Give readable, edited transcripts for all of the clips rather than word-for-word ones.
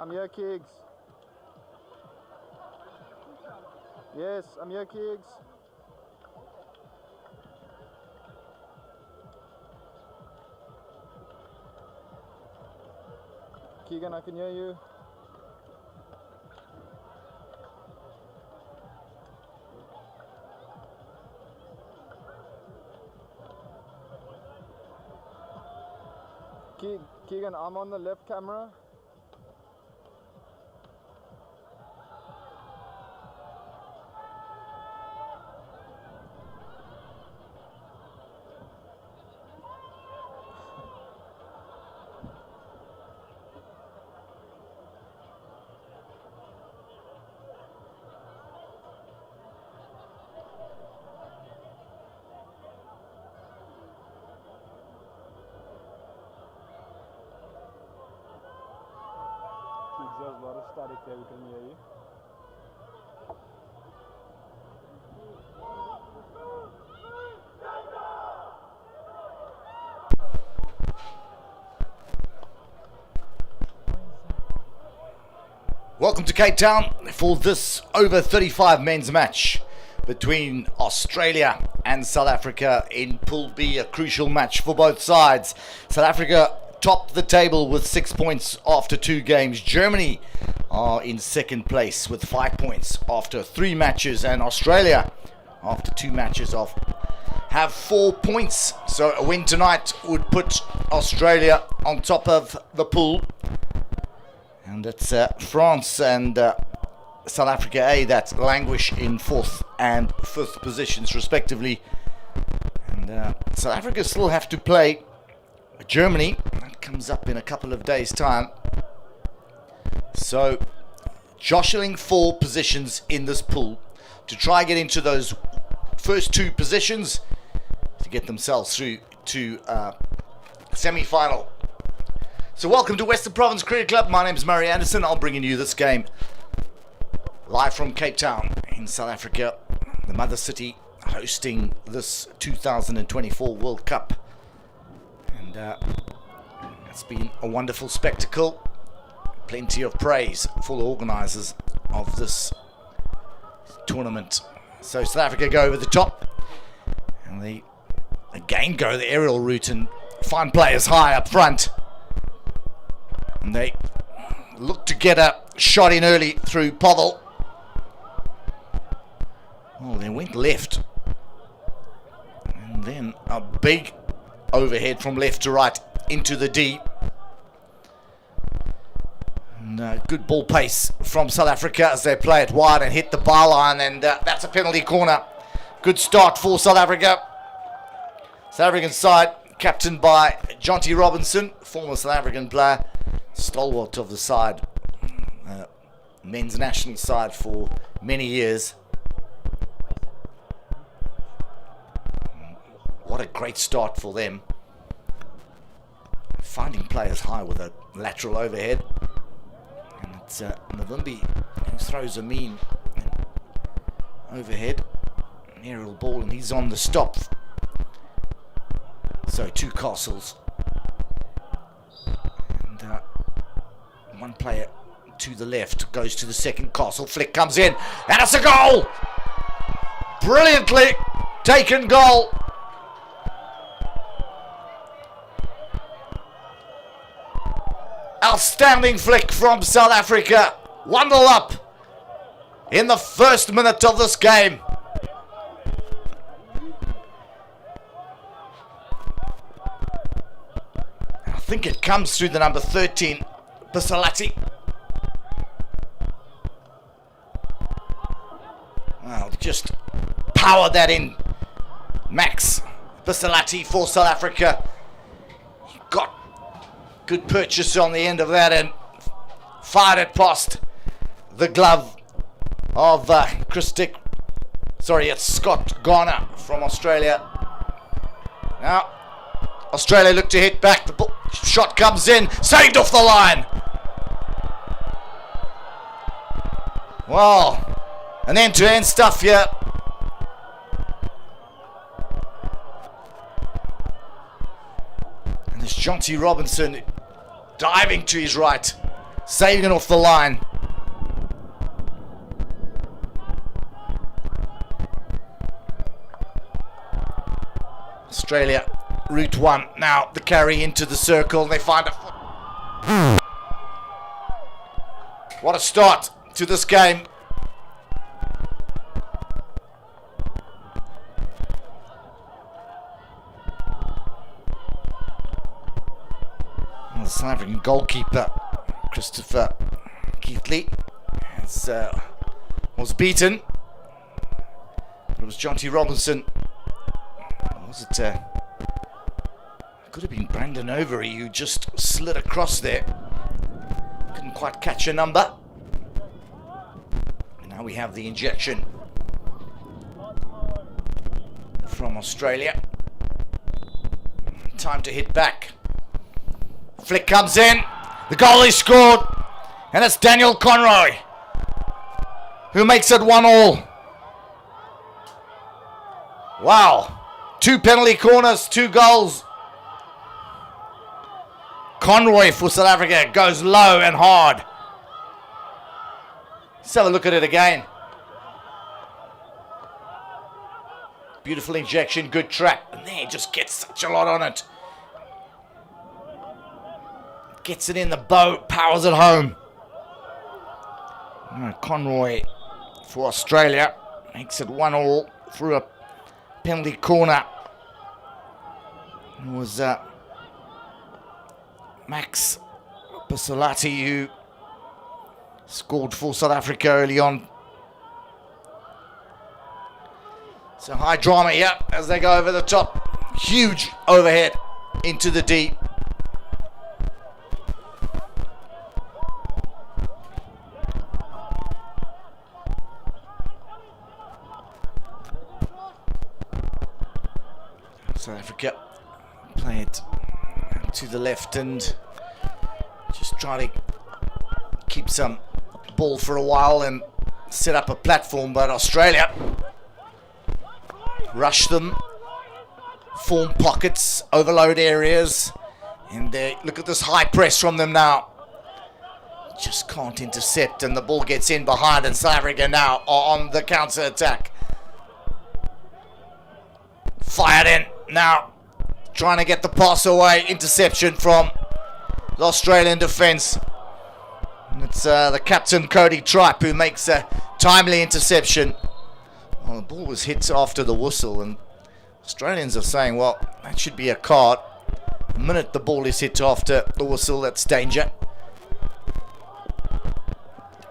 I'm here, Kiggs. Yes, I'm here, Kiggs. Keegan, I can hear you. Keegan, I'm on the left camera. There's a lot of static there, we can hear you. Welcome to Cape Town for this over 35 men's match between Australia and South Africa in Pool B, a crucial match for both sides. South Africa top the table with 6 points after 2 games. Germany are in second place with 5 points after 3 matches, and Australia after 2 matches have 4 points. So a win tonight would put Australia on top of the pool, and it's France and South Africa A that languish in 4th and 5th positions respectively. And South Africa still have to play Germany. That comes up in a couple of days' time. So, jostling 4 positions in this pool to try get into those first 2 positions to get themselves through to semi-final. So welcome to Western Province Cricket Club. My name is Murray Anderson. I'll bring you this game live from Cape Town in South Africa, the mother city hosting this 2024 World Cup. And it's been a wonderful spectacle. Plenty of praise for the organisers of this tournament. So South Africa go over the top, and they again go the aerial route and find players high up front. And they look to get a shot in early through Povell. Oh, they went left. And then a big overhead from left to right into the D. And good ball pace from South Africa as they play it wide and hit the byline, and that's a penalty corner. Good start for South Africa. South African side captained by Jonty Robinson, former South African player, stalwart of the side, men's national side for many years. What a great start for them. Finding players high with a lateral overhead. And it's Mavumbi who throws a mean overhead. An aerial ball, and he's on the stop. So 2 castles. And one player to the left goes to the second castle. Flick comes in, and it's a goal! Brilliantly taken goal. Outstanding flick from South Africa. 1-0 up in the first minute of this game. I think it comes through the number 13, Basalati. Well, just power that in. Max Basalati for South Africa. Got good purchase on the end of that and fired it past the glove of it's Scott Garner from Australia. Now, Australia look to hit back. The shot comes in, saved off the line. Well, an end-to-end stuff here. And there's Jonty Robinson diving to his right. saving it off the line. Australia, route one. Now the carry into the circle. They find a foot. What a start to this game. The South African goalkeeper, Christopher Keithley, was beaten. It was John T. Robinson. Was it? Could have been Brandon Overy who just slid across there. Couldn't quite catch a number. Now we have the injection from Australia. Time to hit back. Flick comes in. The goal is scored. And it's Daniel Conroy who makes it 1-1. Wow. 2 penalty corners, 2 goals. Conroy for South Africa goes low and hard. Let's have a look at it again. Beautiful injection, good trap. And there, just gets such a lot on it. Gets it in the bow, powers it home. Conroy for Australia makes it 1-1 through a penalty corner. It was Max Basolati who scored for South Africa early on. So high drama here as they go over the top. Huge overhead into the deep. South Africa play it to the left and just try to keep some ball for a while and set up a platform, but Australia rush them, form pockets, overload areas, and look at this high press from them now. Just can't intercept, and the ball gets in behind, and South Africa now are on the counter attack. Fired in. Now, trying to get the pass away. Interception from the Australian defence. And it's the captain, Cody Tripe, who makes a timely interception. Well, the ball was hit after the whistle, and Australians are saying, well, that should be a card. The minute the ball is hit after the whistle, that's danger.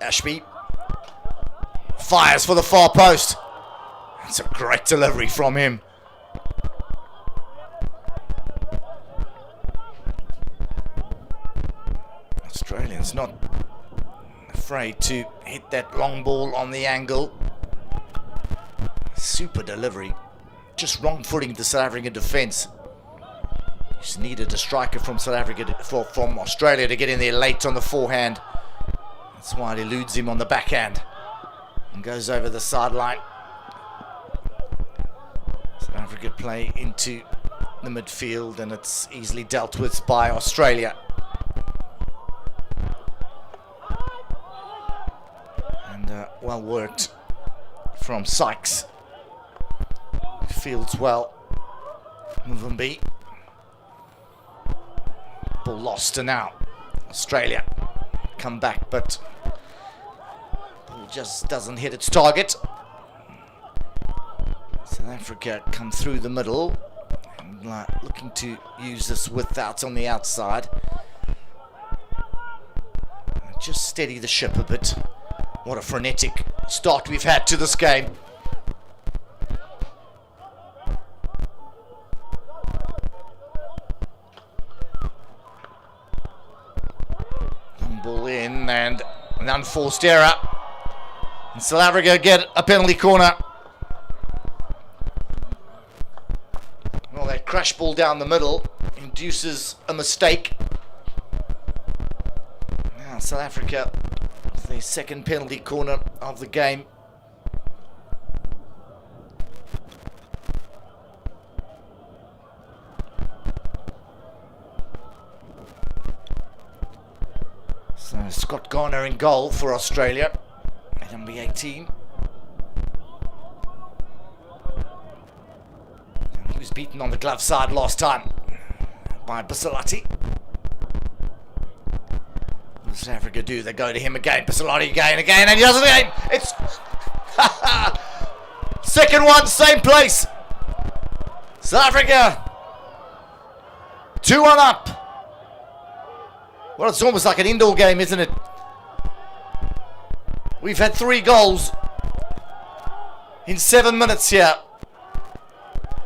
Ashby fires for the far post. That's a great delivery from him. Australians not afraid to hit that long ball on the angle. Super delivery. Just wrong footing the South African defence. Just needed a striker from South Africa from Australia to get in there late on the forehand. That's why it eludes him on the backhand and goes over the sideline. South Africa play into the midfield and it's easily dealt with by Australia. Well worked from Sykes. Fields well. Muvumbi. Ball lost and now Australia come back, but ball just doesn't hit its target. South Africa come through the middle and looking to use this width out on the outside. Just steady the ship a bit. What a frenetic start we've had to this game. Long ball in and an unforced error. And South Africa get a penalty corner. Well, that crash ball down the middle induces a mistake. Now South Africa, the second penalty corner of the game. So Scott Garner in goal for Australia. Number 18. He was beaten on the glove side last time by Bisalati. What does South Africa do? They go to him again. Bisalati again, and he does it again. It's second one, same place. South Africa 2-1 up. Well, it's almost like an indoor game, isn't it? We've had 3 goals in 7 minutes here.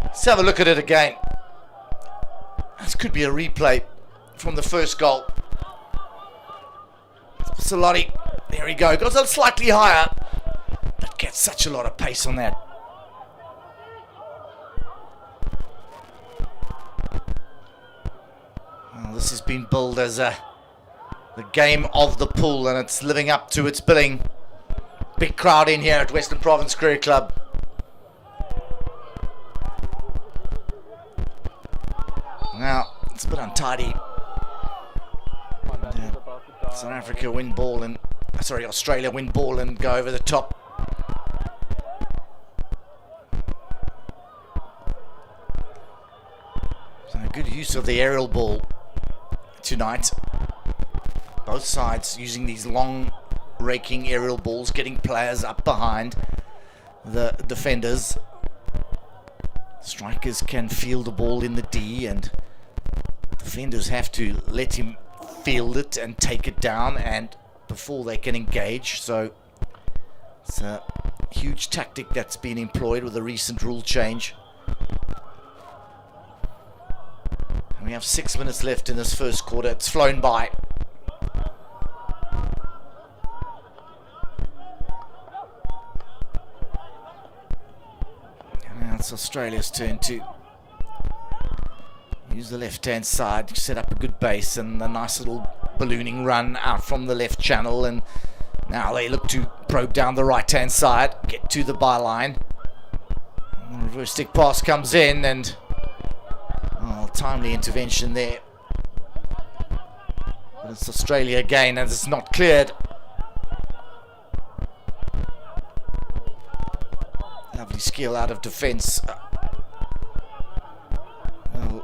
Let's have a look at it again. This could be a replay from the first goal. Salati, there we go. Goes a slightly higher, but gets such a lot of pace on that. Well, this has been billed as the game of the pool, and it's living up to its billing. Big crowd in here at Western Province Cricket Club. Now, it's a bit untidy. South Africa win ball and, Australia win ball and go over the top. So good use of the aerial ball tonight. Both sides using these long raking aerial balls, getting players up behind the defenders. Strikers can field the ball in the D, and defenders have to let him field it and take it down and before they can engage. So it's a huge tactic that's been employed with the recent rule change. And we have 6 minutes left in this first quarter. It's flown by. Now it's Australia's turn to use the left-hand side to set up a good base and a nice little ballooning run out from the left channel. And now they look to probe down the right-hand side, get to the byline. And the reverse stick pass comes in, and timely intervention there. But it's Australia again, and it's not cleared. Lovely skill out of defence.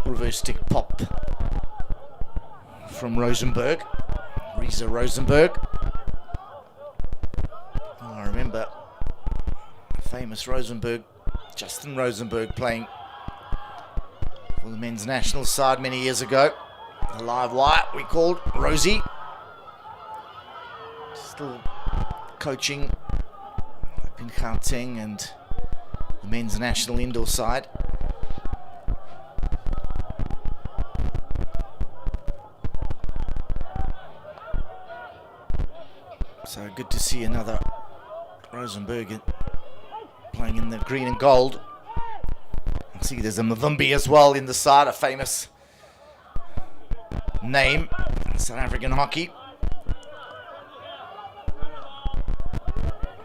Reverse stick pop from Rosenberg. Reza Rosenberg. Oh, I remember famous Rosenberg, Justin Rosenberg, playing for the men's national side many years ago. The live wire we called Rosie. Still coaching up in Gauteng and the men's national indoor side. So good to see another Rosenberg playing in the green and gold. I see there's a Mavumbi as well in the side, a famous name in South African hockey.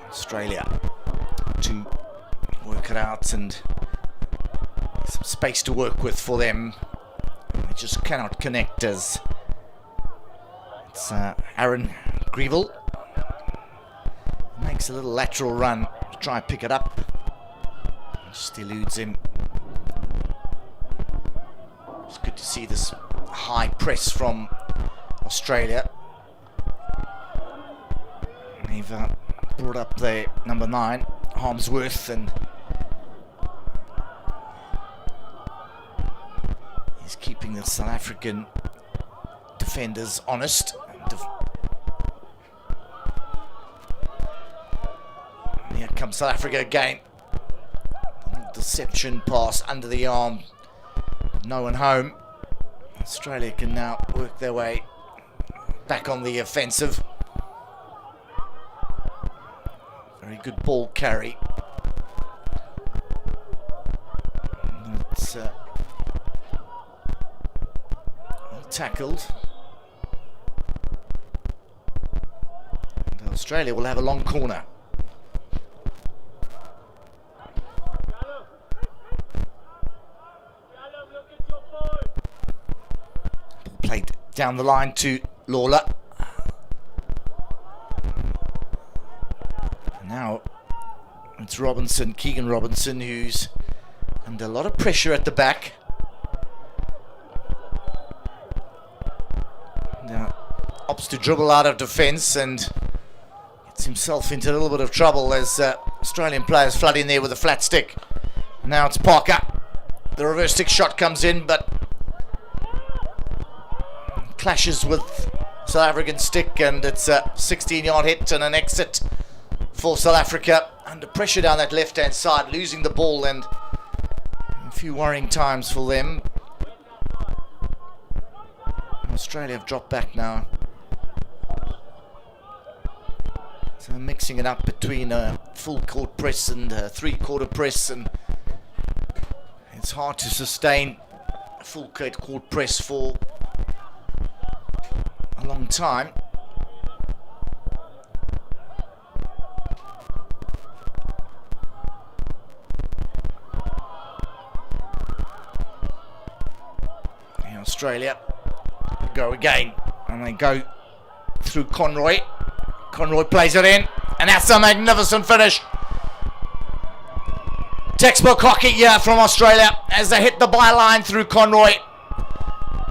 Australia to work it out and some space to work with for them. They just cannot connect as it's Aaron Greville. Makes a little lateral run to try and pick it up. Just eludes him. It's good to see this high press from Australia. They've brought up their number 9, Harmsworth, and he's keeping the South African defenders honest. Here comes South Africa again. Deception pass under the arm. No one home. Australia can now work their way back on the offensive. Very good ball carry. It's well tackled. And Australia will have a long corner. Played down the line to Lawler. Now it's Robinson, Keegan Robinson, who's under a lot of pressure at the back. Now opts to dribble out of defence and gets himself into a little bit of trouble as Australian players flood in there with a flat stick. Now it's Parker. The reverse stick shot comes in, but clashes with South African stick, and it's a 16-yard hit and an exit for South Africa. Under pressure down that left-hand side, losing the ball, and a few worrying times for them. Australia have dropped back now. So mixing it up between a full court press and a three-quarter press, and it's hard to sustain a full court press for a long time. And Australia go again, and they go through Conroy. Conroy plays it in, and that's a magnificent finish. Textbook hockey here from Australia as they hit the byline through Conroy,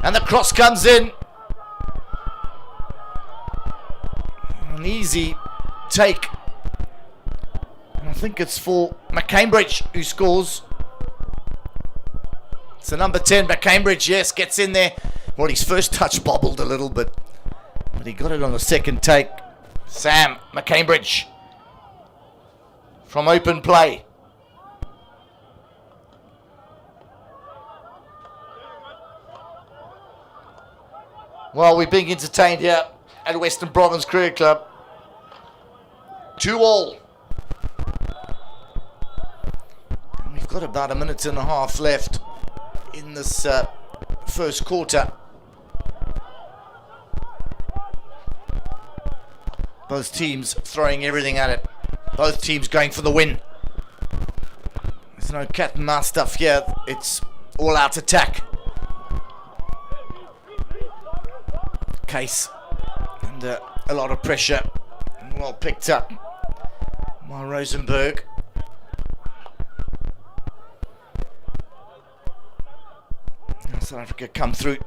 and the cross comes in. An easy take, and I think it's for McCambridge who scores. It's the number 10, McCambridge, yes, gets in there. Well, his first touch bobbled a little bit, but he got it on the second take. Sam McCambridge from open play. Well, we're being entertained here at Western Province Cricket Club. 2-2. And we've got about a minute and a half left in this first quarter. Both teams throwing everything at it. Both teams going for the win. There's no cat and mouse stuff here. It's all out attack. Case under a lot of pressure. Well picked up by Rosenberg. Now South Africa come through.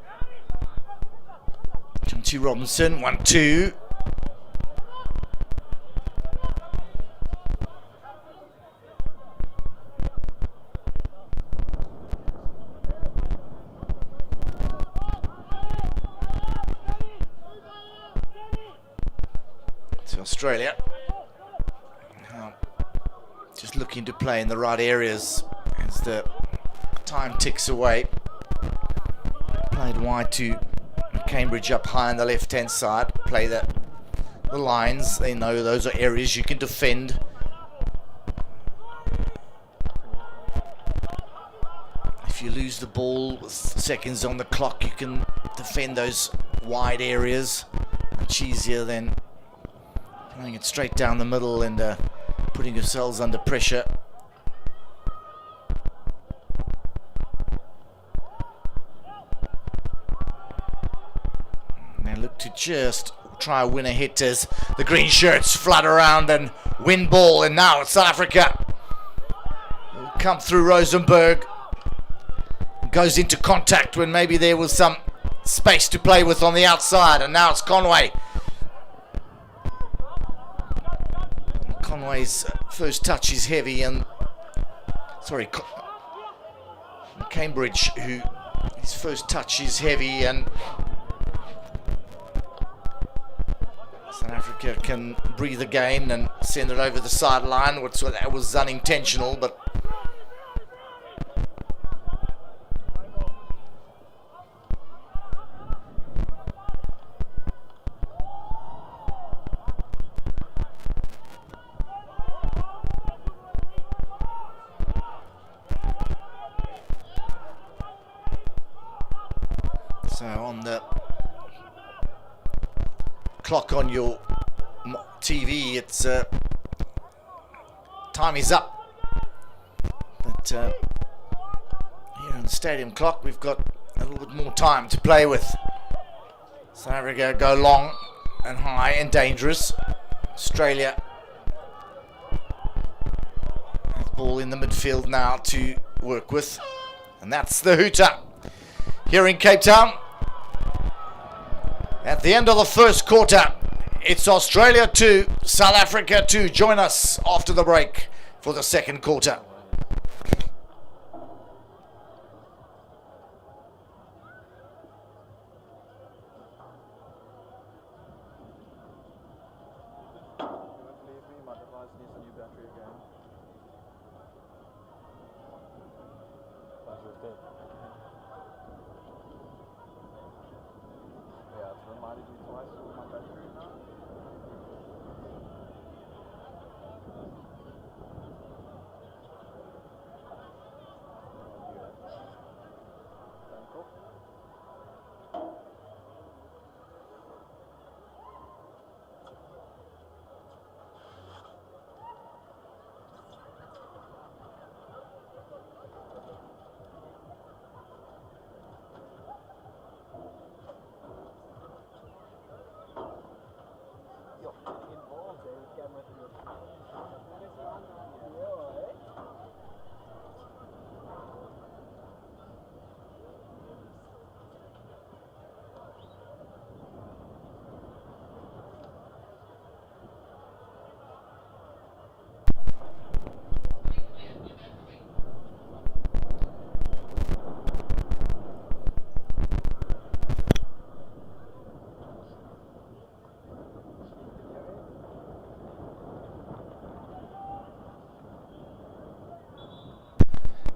John Robinson, 1-2. Australia now just looking to play in the right areas as the time ticks away. Played wide to Cambridge up high on the left hand side. Play the lines. They know those are areas you can defend. If you lose the ball with seconds on the clock, you can defend those wide areas. Much easier than playing it straight down the middle and putting yourselves under pressure. They look to just try to win a hit as the green shirts flood around and win ball, and now it's South Africa. Come through Rosenberg. Goes into contact when maybe there was some space to play with on the outside, and now it's Conway. Conway's first touch is heavy, and Cambridge, who his first touch is heavy, and South Africa can breathe again and send it over the sideline. That was unintentional, but so on the clock on your TV, it's time is up. But here on the stadium clock, we've got a little bit more time to play with. South Africa go long and high and dangerous. Australia Ball in the midfield now to work with. And that's the hooter here in Cape Town. At the end of the first quarter, it's Australia 2, South Africa 2. Join us after the break for the second quarter.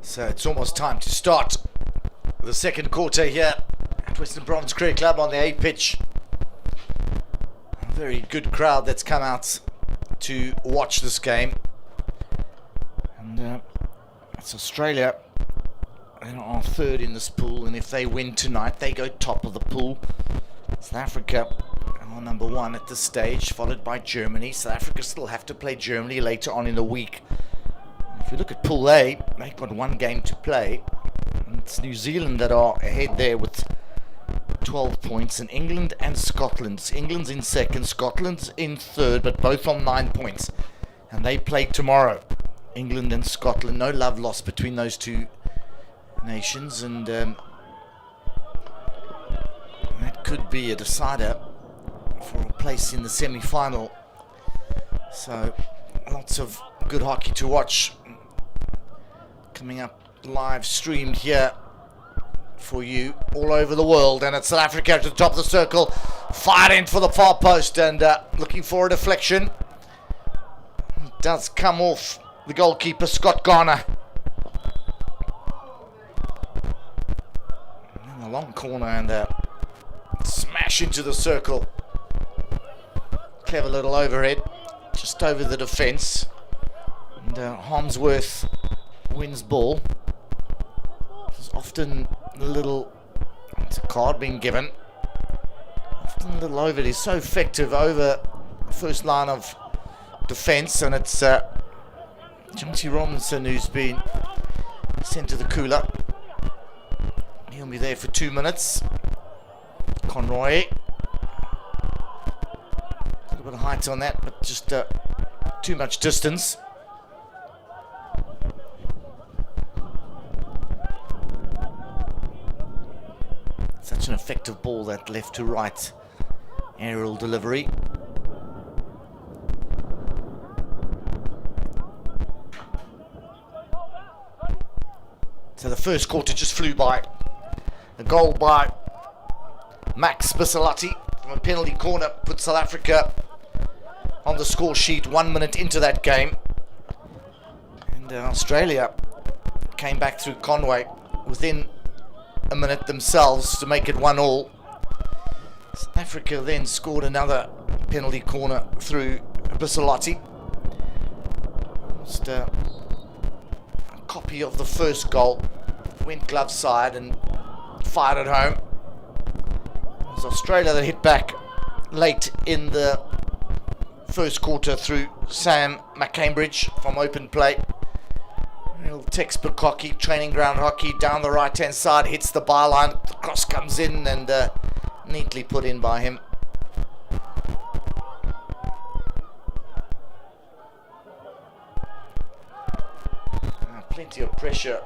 So it's almost time to start the second quarter here at Western Province Cricket Club on the A pitch. A very good crowd that's come out to watch this game. And it's Australia. They are third in this pool, and if they win tonight, they go top of the pool. South Africa are number one at this stage, followed by Germany. South Africa still have to play Germany later on in the week. If you look at Pool A, they've got one game to play. And it's New Zealand that are ahead there with 12 points, and England and Scotland. England's in second, Scotland's in third, but both on 9 points. And they play tomorrow. England and Scotland, no love lost between those two nations, and that could be a decider for a place in the semi-final. So lots of good hockey to watch coming up live streamed here for you all over the world. And it's South Africa to the top of the circle, fired in for the far post, and looking for a deflection. It does come off the goalkeeper Scott Garner. In the long corner, and smash into the circle. Clever little overhead just over the defence, and Harmsworth wins ball. There's often a little, it's a card being given, often a little overhead. He's so effective over the first line of defence, and it's Jonesy Robinson who's been sent to the cooler. He'll be there for 2 minutes. Conroy, a little bit of height on that, but just too much distance. Such an effective ball, that left to right aerial delivery. So the first quarter just flew by. A goal by Max Bisalati from a penalty corner put South Africa on the score sheet 1 minute into that game. And Australia came back through Conway within a minute themselves to make it 1-1. South Africa then scored another penalty corner through Bisalati. Just a copy of the first goal. Went glove side and fired it home. It was Australia that hit back late in the first quarter through Sam McCambridge from open play. Real textbook hockey, training ground hockey, down the right hand side, hits the byline, the cross comes in and neatly put in by him. plenty of pressure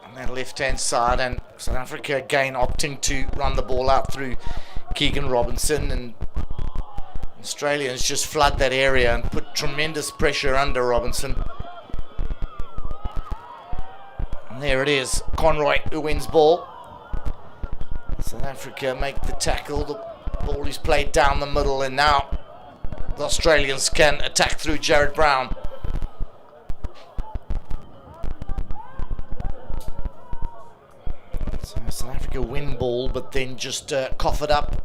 on that left-hand side, and South Africa again opting to run the ball out through Keegan Robinson, and Australians just flood that area and put tremendous pressure under Robinson. And there it is, Conroy who wins ball. South Africa make the tackle, the ball is played down the middle, and now the Australians can attack through Jared Brown. So South Africa win ball, but then just cough it up.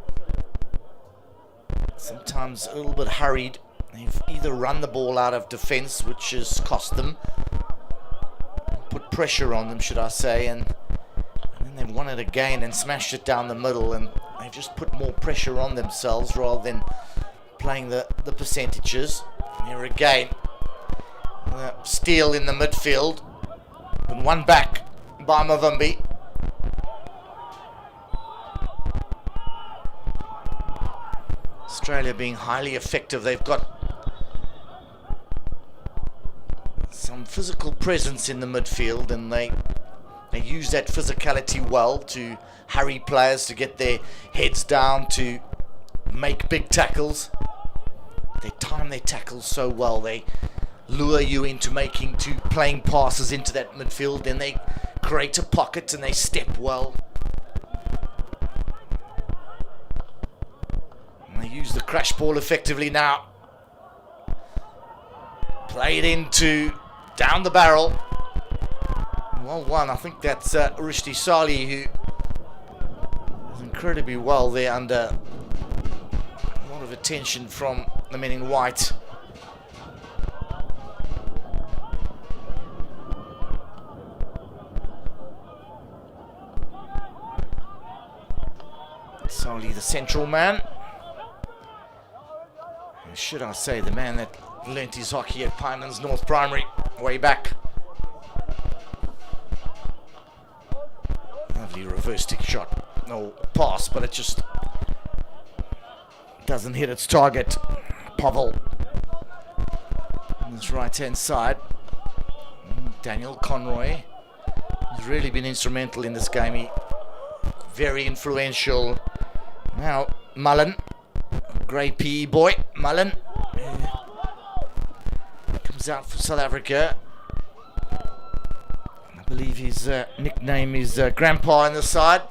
Sometimes a little bit hurried. They've either run the ball out of defence, which has cost them, put pressure on them, should I say, and then they've won it again and smashed it down the middle, and they've just put more pressure on themselves rather than playing the percentages. Here again, steal in the midfield, and one back by Mavumbi. Australia being highly effective. They've got some physical presence in the midfield, and they use that physicality well to hurry players to get their heads down, to make big tackles. They time their tackles so well. They lure you into playing passes into that midfield, then they create a pocket and they step well. And they use the crash ball effectively now. Play it into down the barrel. Well won. I think that's Rishti Sali, who is incredibly well there under a lot of attention from the men in white. Sali, the central man. And should I say, the man that learnt his hockey at Pinelands North Primary way back. Lovely reverse stick shot. No pass, but it just doesn't hit its target. Pavel on his right hand side. Daniel Conroy has really been instrumental in this game. Very influential. Now Mullen, grey PE boy, Mullen comes out for South Africa. I believe his nickname is Grandpa on the side.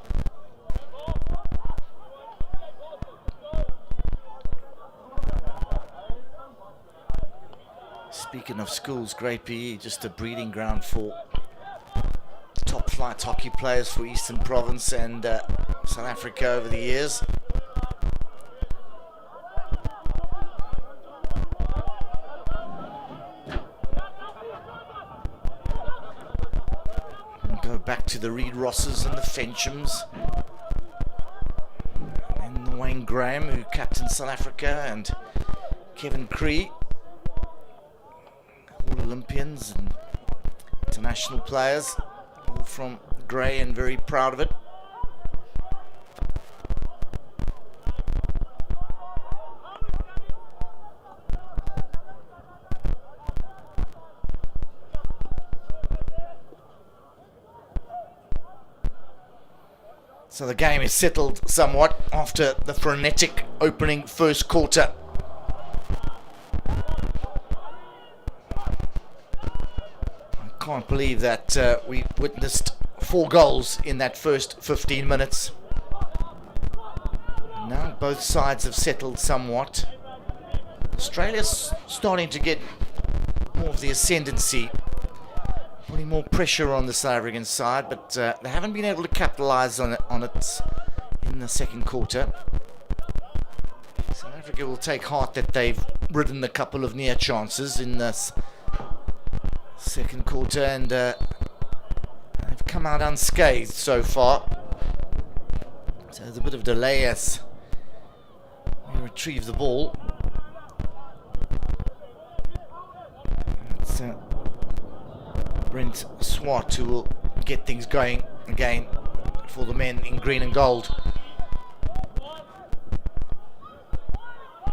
Speaking of schools, Grey PE, just a breeding ground for top flight hockey players for Eastern Province and South Africa over the years. And go back to the Reed Rosses and the Fenchams. And the Wayne Graham, who captained South Africa, and Kevin Cree. All Olympians and international players, all from Grey, and very proud of it. So the game is settled somewhat after the frenetic opening first quarter. Can't believe that we witnessed 4 goals in that first 15 minutes. Now both sides have settled somewhat. Australia's starting to get more of the ascendancy, putting more pressure on the South African side, but they haven't been able to capitalise on it in the second quarter. South Africa will take heart that they've ridden a couple of near chances in this second quarter, and they've come out unscathed so far. So there's a bit of delay as we retrieve the ball. It's Brent Swart who will get things going again for the men in green and gold.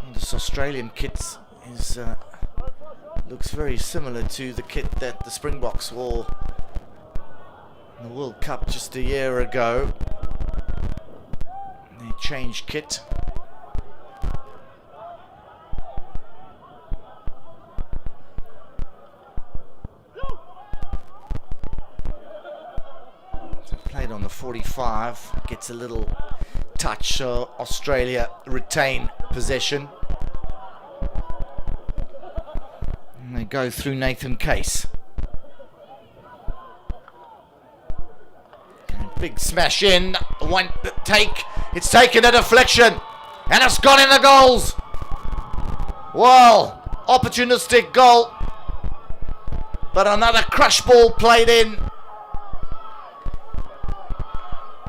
And this Australian kit is looks very similar to the kit that the Springboks wore the World Cup just a year ago. They changed kit. Played on the 45, gets a little touch, so Australia retain possession. And they go through Nathan Case. Big smash in, one take, it's taken a deflection, and it's gone in the goals. Well, opportunistic goal, but another crush ball played in.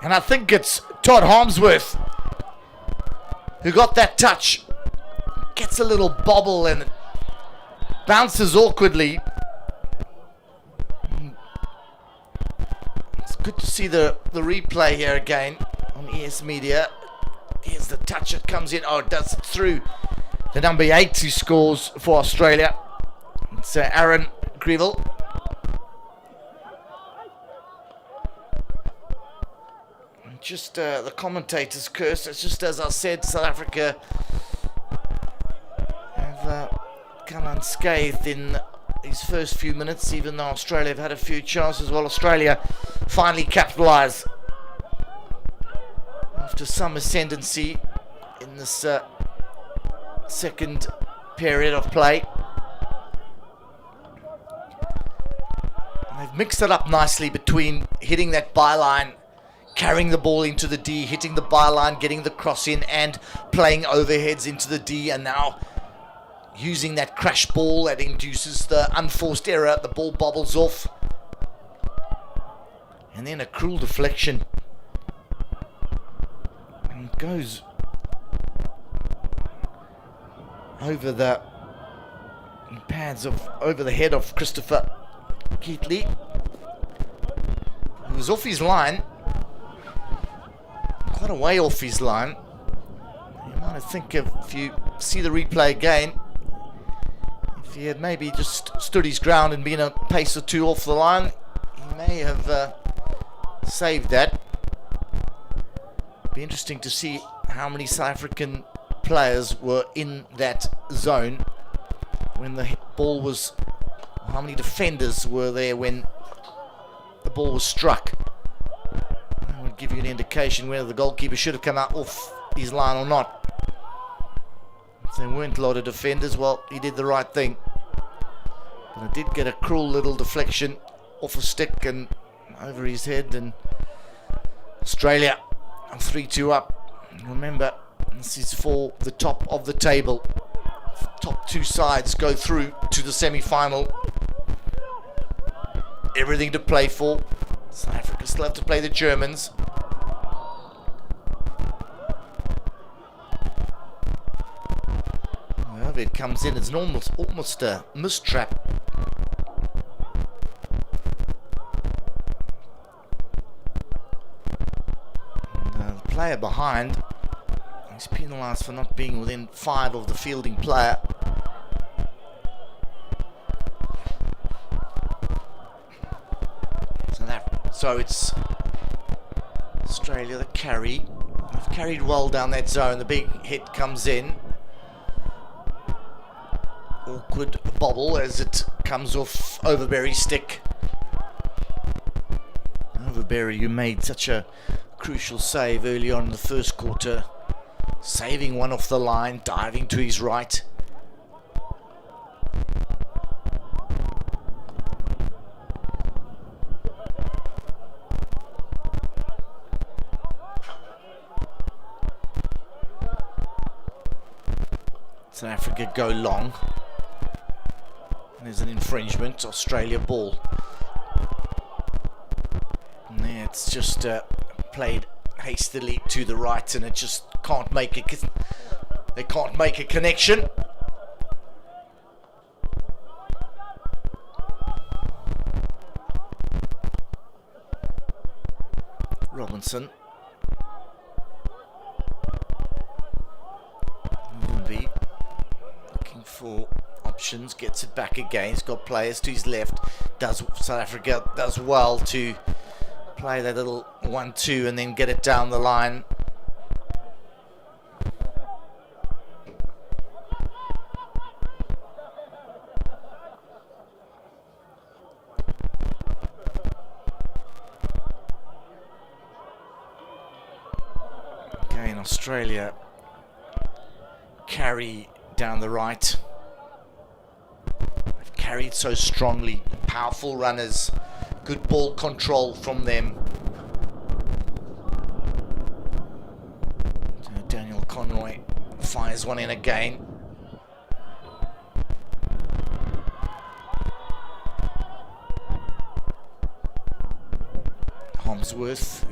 And I think it's Todd Harmsworth who got that touch. Gets a little bobble and bounces awkwardly. It's good to see the replay here again on ES Media. Here's the touch that comes in. Oh, it does it through the number 8 who scores for Australia. It's Aaron Greville. Just the commentators curse. It's just as I said, South Africa have come unscathed in these first few minutes, even though Australia have had a few chances. Well, Australia finally capitalise after some ascendancy in this second period of play. And they've mixed it up nicely between hitting that byline, carrying the ball into the D, hitting the byline, getting the cross in, and playing overheads into the D, and now using that crash ball that induces the unforced error. The ball bobbles off, and then a cruel deflection, and it goes over the pads of over the head of Christopher Keatley, who was off his line. Quite a way off his line. You might think if you see the replay again, if he had maybe just stood his ground and been a pace or two off the line, he may have saved that. Be interesting to see how many South African players were in that zone when the ball was, how many defenders were there when the ball was struck. Give you an indication whether the goalkeeper should have come out off his line or not. If there weren't a lot of defenders, well, he did the right thing. But it did get a cruel little deflection off a stick and over his head, and Australia are 3-2 up. And remember, this is for the top of the table. Top two sides go through to the semi-final. Everything to play for. South Africa still have to play the Germans. However, it comes in, it's almost a mistrap. And, the player behind, he's penalised for not being within 5 of the fielding player. So it's Australia that carry. They've carried well down that zone. The big hit comes in. Awkward bobble as it comes off Overberry's stick. Overberry, who made such a crucial save early on in the first quarter. Saving one off the line, diving to his right. South Africa go long. There's an infringement. Australia ball. And there it's just played hastily to the right, and it just can't make it. They can't make a connection. Robinson. For options, gets it back again. He's got players to his left. South Africa does well to play that little 1-2 and then get it down the line. Again, Australia carry down the right. They've carried so strongly. Powerful runners. Good ball control from them. So Daniel Conroy fires one in again. Holmesworth,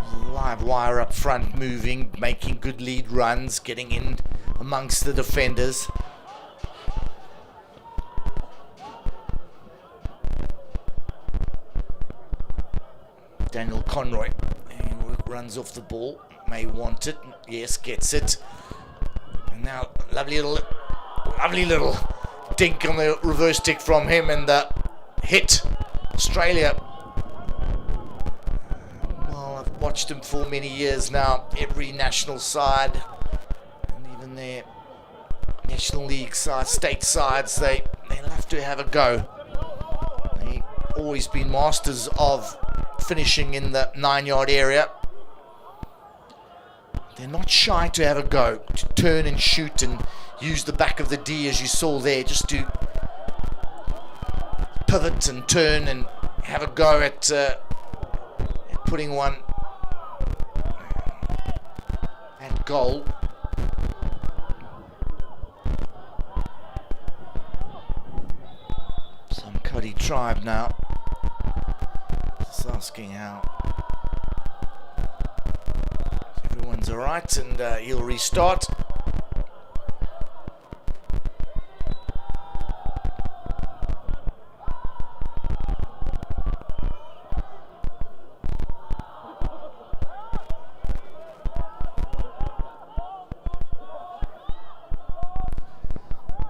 who live wire up front, moving, making good lead runs, getting in amongst the defenders. Daniel Conroy, he runs off the ball, may want it, yes, gets it. And now lovely little dink on the reverse stick from him, and the hit. Australia, well, I've watched them for many years now, every national side, and even their National League side, state sides, they'll have to have a go. They've always been masters of finishing in the 9-yard area. They're not shy to have a go, to turn and shoot and use the back of the D as you saw there, just to pivot and turn and have a go at putting one at goal. Some Cuddy tribe now. Just asking how everyone's alright, and he'll restart.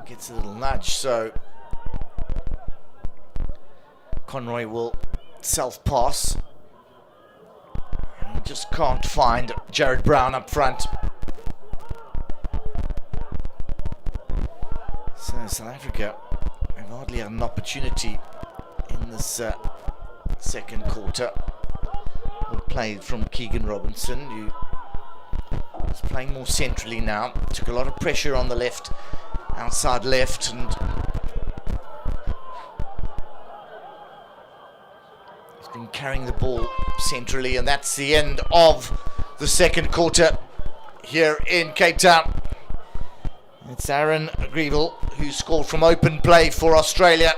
Gets a little nudge, so Conroy will self-pass. He just can't find Jared Brown up front. So South Africa have hardly had an opportunity in this second quarter. Well played from Keegan Robinson, who is playing more centrally now. Took a lot of pressure on the left, outside left, and he's been carrying the ball centrally, and that's the end of the second quarter here in Cape Town. It's Aaron Grievel who scored from open play for Australia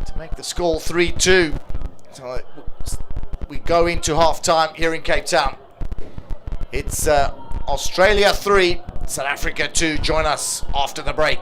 to make the score 3-2. So we go into half-time here in Cape Town. It's Australia 3, South Africa 2. Join us after the break.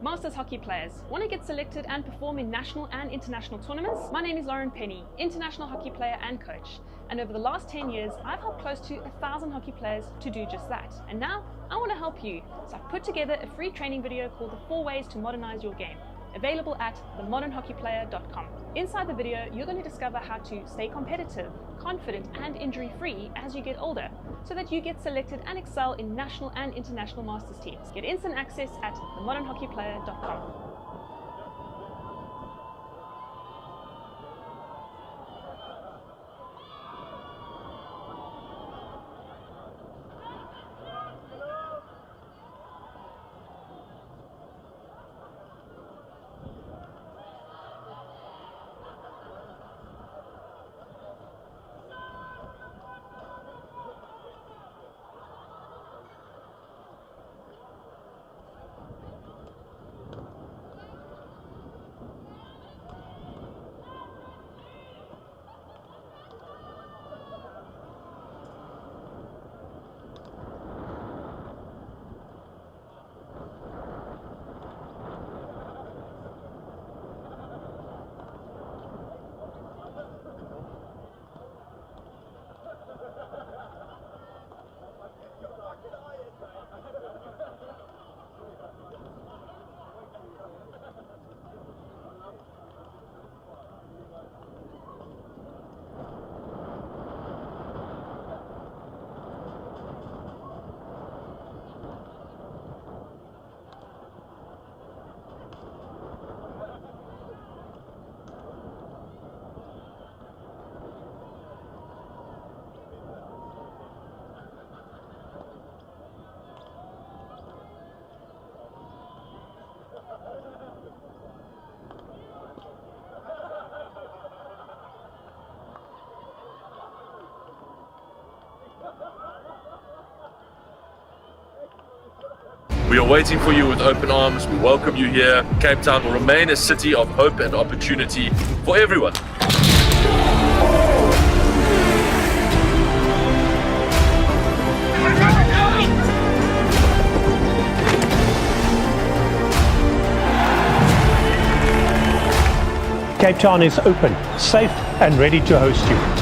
Masters hockey players, want to get selected and perform in national and international tournaments? My name is Lauren Penny, international hockey player and coach. And over the last 10 years, I've helped close to 1,000 hockey players to do just that. And now, I want to help you. So I've put together a free training video called The 4 Ways to Modernize Your Game, available at themodernhockeyplayer.com. Inside the video, you're going to discover how to stay competitive, confident and injury-free as you get older, so that you get selected and excel in national and international masters teams. Get instant access at themodernhockeyplayer.com. We are waiting for you with open arms. We welcome you here. Cape Town will remain a city of hope and opportunity for everyone. Cape Town is open, safe and ready to host you.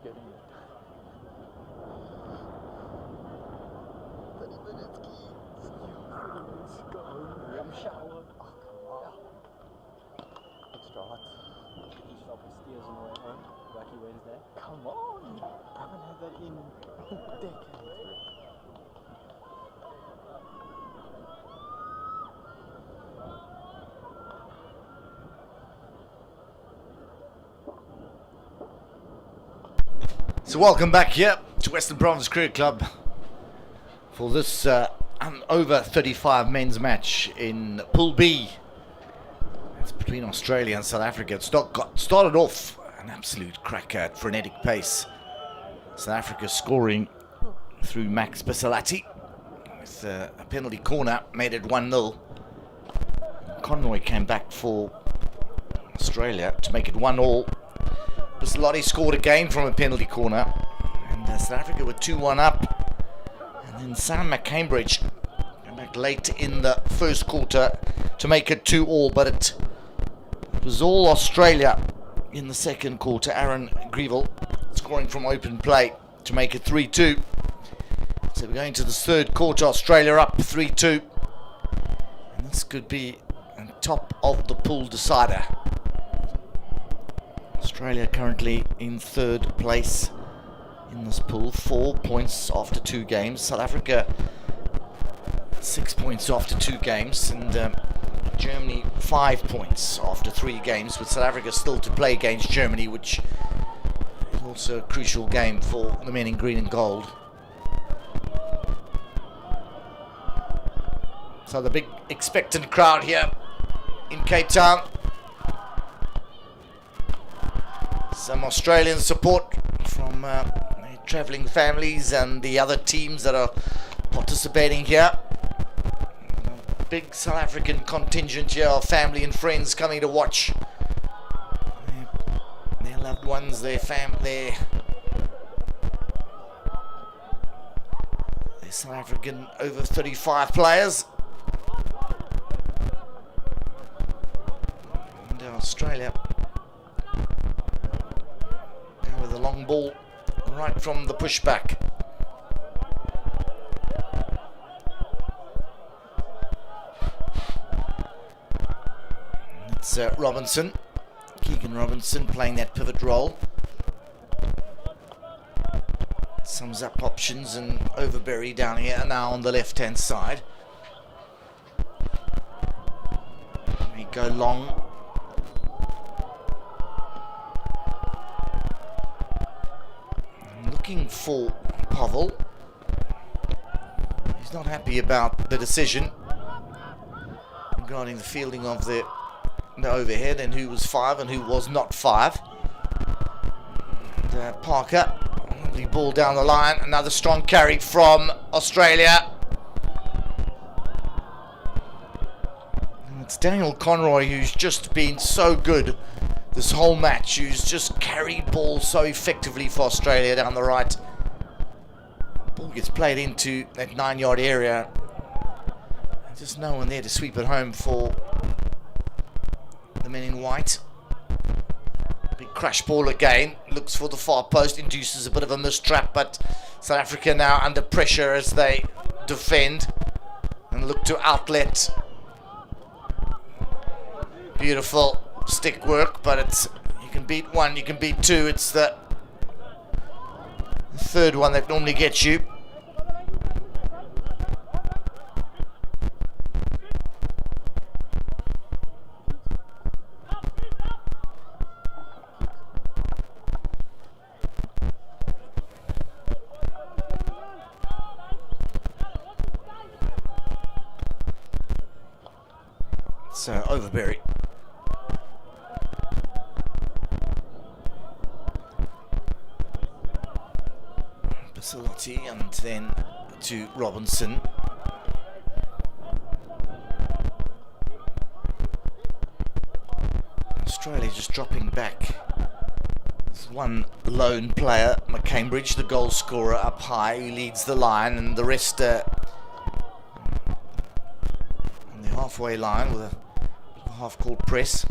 getting it. 30 minutes, kids. Go home. Yum shower. Oh, come on. Extra hot. You stop with steers on the way home. Wacky Wednesday. Come on. I haven't had that in decades, bro. So welcome back here to Western Province Cricket Club for this over 35 men's match in Pool B. It's between Australia and South Africa. It's started off an absolute cracker at frenetic pace. South Africa scoring through Max Bisalati with a penalty corner, made it 1-0. Conroy came back for Australia to make it 1-1. Bisalati scored again from a penalty corner, and South Africa were 2-1 up. And then Sam McCambridge came back late in the first quarter to make it 2-2, but it was all Australia in the second quarter. Aaron Greville scoring from open play to make it 3-2. So we're going to the third quarter, Australia up 3-2. And this could be on top of the pool decider. Australia currently in third place in this pool, 4 points after 2 games. South Africa 6 points after 2 games, and Germany 5 points after 3 games, with South Africa still to play against Germany, which is also a crucial game for the men in green and gold. So the big expectant crowd here in Cape Town. Some Australian support from travelling families and the other teams that are participating here. A big South African contingent here of family and friends coming to watch their loved ones, their South African over 35 players. And Australia with a long ball right from the pushback. It's Robinson, Keegan Robinson playing that pivot role. Sums up options, and Overberry down here now on the left hand side. We go long. Looking for Pavel. He's not happy about the decision regarding the fielding of the overhead and who was 5 and who was not 5. And, Parker, lovely ball down the line. Another strong carry from Australia. And it's Daniel Conroy, who's just been so good this whole match, who's just carried ball so effectively for Australia down the right. Ball gets played into that 9-yard area. Just no one there to sweep it home for the men in white. Big crash ball again. Looks for the far post, induces a bit of a mistrap, but South Africa now under pressure as they defend and look to outlet. Beautiful stick work, but it's, you can beat 1, you can beat 2. It's the third one that normally gets you. So Overberry. Bisalati, and then to Robinson. Australia just dropping back. There's one lone player, McCambridge, the goal scorer up high, who leads the line, and the rest on the halfway line with a half-court press.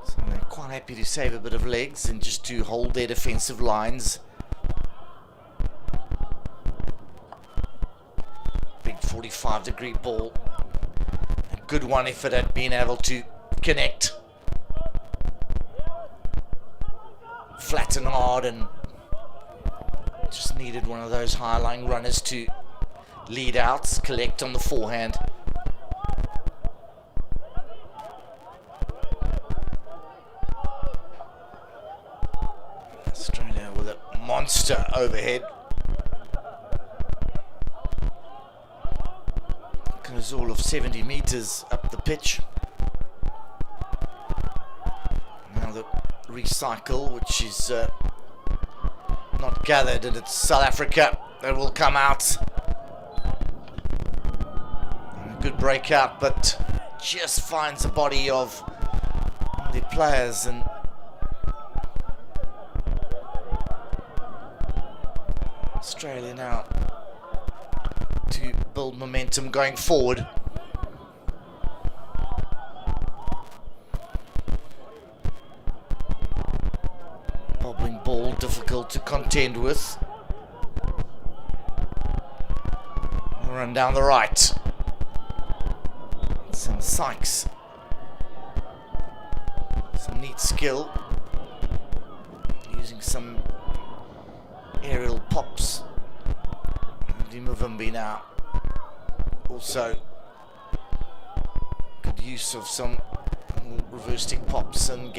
So they're quite happy to save a bit of legs and just to hold their defensive lines. Big 45-degree ball. A good one if it had been able to connect. Flat and hard, and just needed one of those high-lying runners to lead out, collect on the forehand. Australia with a monster overhead. Goes all of 70 meters up the pitch. Now the recycle, which is not gathered, and it's South Africa that will come out. And a good breakout, but just finds the body of the players, and Australia now to build momentum going forward. Bobbling ball, difficult to contend with. Run down the right. Some Sykes. Some neat skill. Using some aerial pops. Muvumbi now also good use of some reverse stick pops and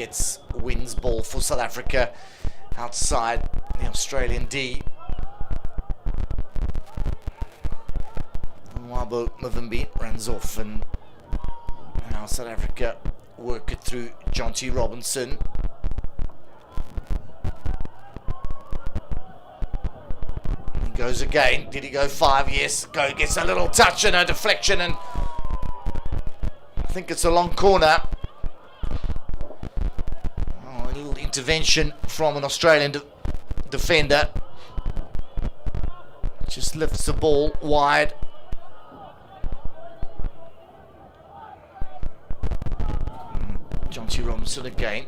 wins ball for South Africa outside the Australian D. Wabo Muvumbi runs off, and now South Africa work it through Jonty Robinson. Goes again. Did he go 5? Yes. Gets a little touch and a deflection, and I think it's a long corner. Oh, a little intervention from an Australian defender. Just lifts the ball wide. Jonty Robinson again.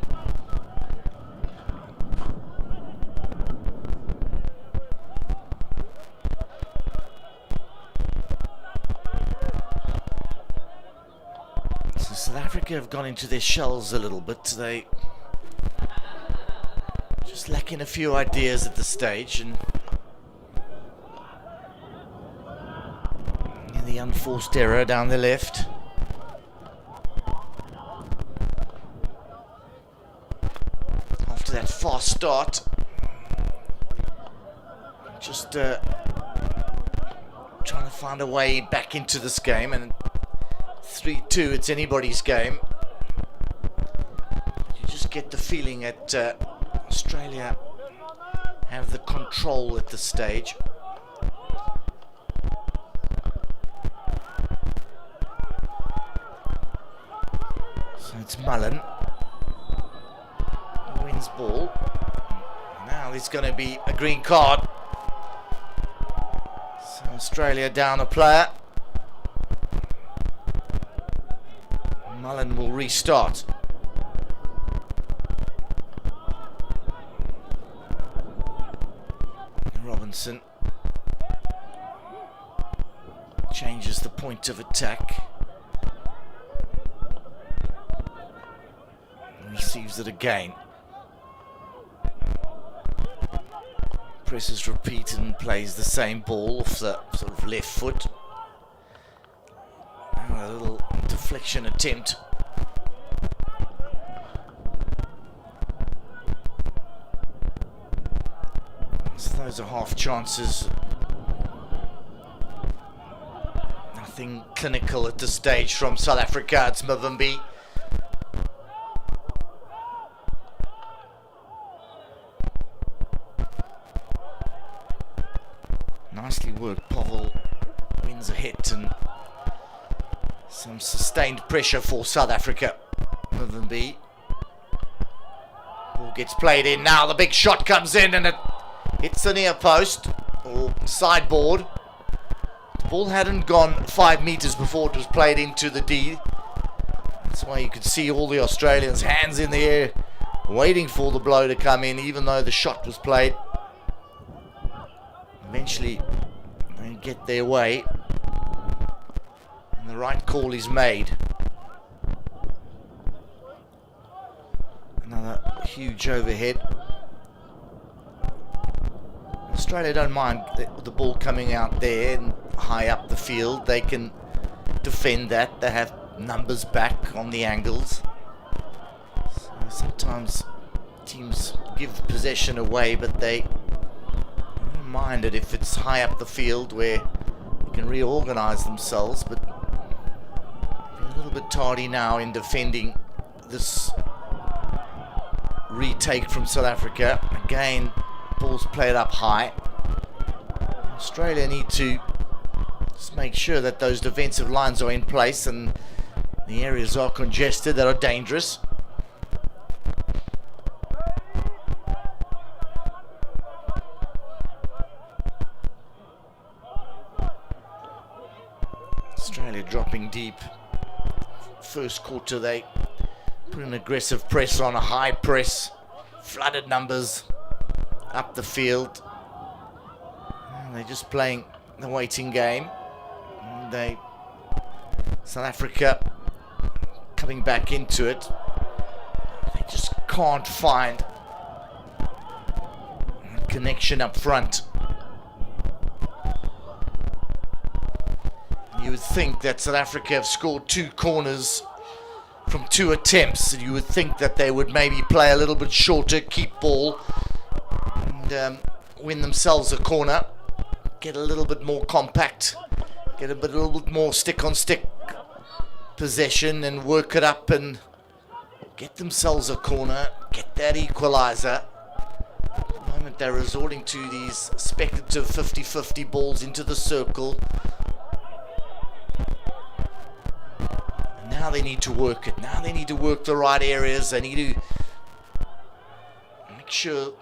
South Africa have gone into their shells a little bit. They just lacking a few ideas at this stage, and the unforced error down the left. After that fast start, just trying to find a way back into this game, and 3-2, it's anybody's game. You just get the feeling that Australia have the control at this stage. So it's Mullen who wins ball. Now there's going to be a green card. So Australia down a player. Mullen will restart. Robinson changes the point of attack. Receives it again. Presses repeat and plays the same ball off the sort of left foot. A little deflection attempt. So those are half chances. Nothing clinical at this stage from South Africa. It's Muvumbi. Nicely worked. Powell wins a hit, and some sustained pressure for South Africa. Muvumbi. Ball gets played in. Now the big shot comes in, and it hits the near post or sideboard. The ball hadn't gone 5 meters before it was played into the D. That's why you could see all the Australians' hands in the air, waiting for the blow to come in, even though the shot was played. Eventually, they get their way, and the right call is made. Another huge overhead. Australia don't mind the ball coming out there and high up the field. They can defend that. They have numbers back on the angles. So sometimes teams give possession away, but they don't mind it if it's high up the field where they can reorganize themselves. But a little bit tardy now in defending this retake from South Africa. Again, ball's played up high. Australia need to just make sure that those defensive lines are in place and the areas are congested that are dangerous. Australia dropping deep. First quarter they put an aggressive press on, a high press, flooded numbers up the field. And they're just playing the waiting game. And South Africa coming back into it. They just can't find a connection up front. You would think that South Africa have scored 2 corners from 2 attempts, and you would think that they would maybe play a little bit shorter, keep ball, and win themselves a corner, get a little bit more compact, get a little bit more stick-on-stick possession and work it up and get themselves a corner, get that equalizer. At the moment they're resorting to these speculative 50-50 balls into the circle. Now they need to work it. Now they need to work the right areas. They need to make sure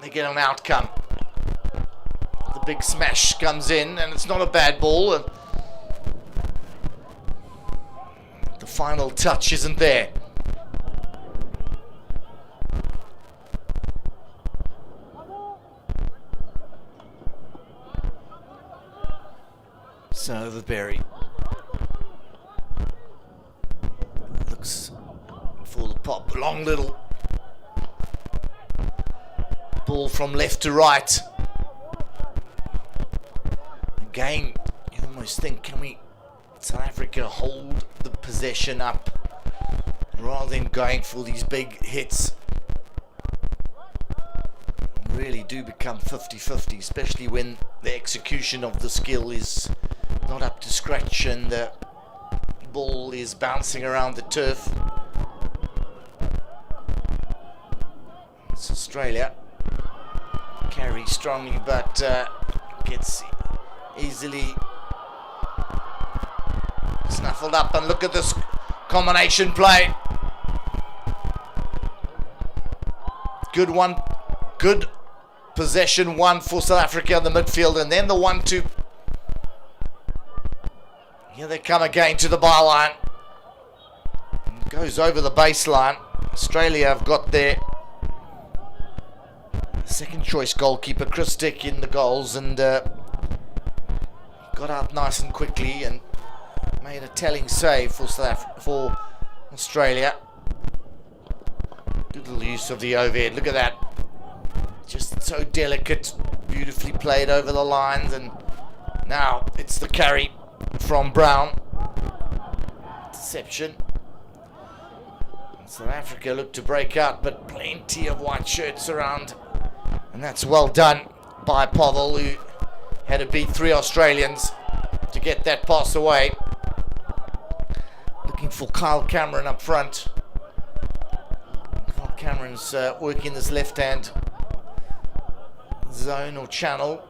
they get an outcome. The big smash comes in, and it's not a bad ball. The final touch isn't there. So the Berry looks for the pop. Long little ball from left to right. Again, you almost think, can we, South Africa, hold the possession up rather than going for these big hits? Really do become 50-50, especially when the execution of the skill is not up to scratch and the ball is bouncing around the turf. It's Australia. Carry strongly, but gets easily snuffled up. And look at this combination play. Good one. Good possession one for South Africa in the midfield, and then the 1-2. Here they come again to the byline. Goes over the baseline. Australia have got their second choice goalkeeper, Chris Dick, in the goals, and got out nice and quickly and made a telling save for Australia. Good little use of the overhead. Look at that. Just so delicate, beautifully played over the lines, and now it's the carry from Brown. Deception. South Africa look to break out, but plenty of white shirts around, and that's well done by Pavel, who had to beat 3 Australians to get that pass away. Looking for Kyle Cameron up front. Kyle Cameron's working this left hand zone or channel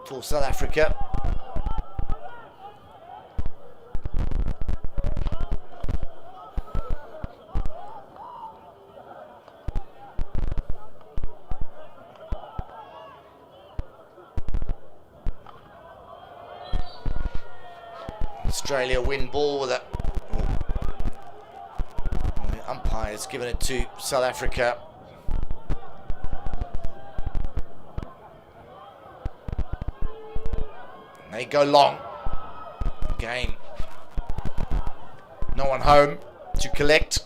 for South Africa. Australia win ball with it. The umpire umpire has given it to South Africa. And they go long. Again, no one home to collect.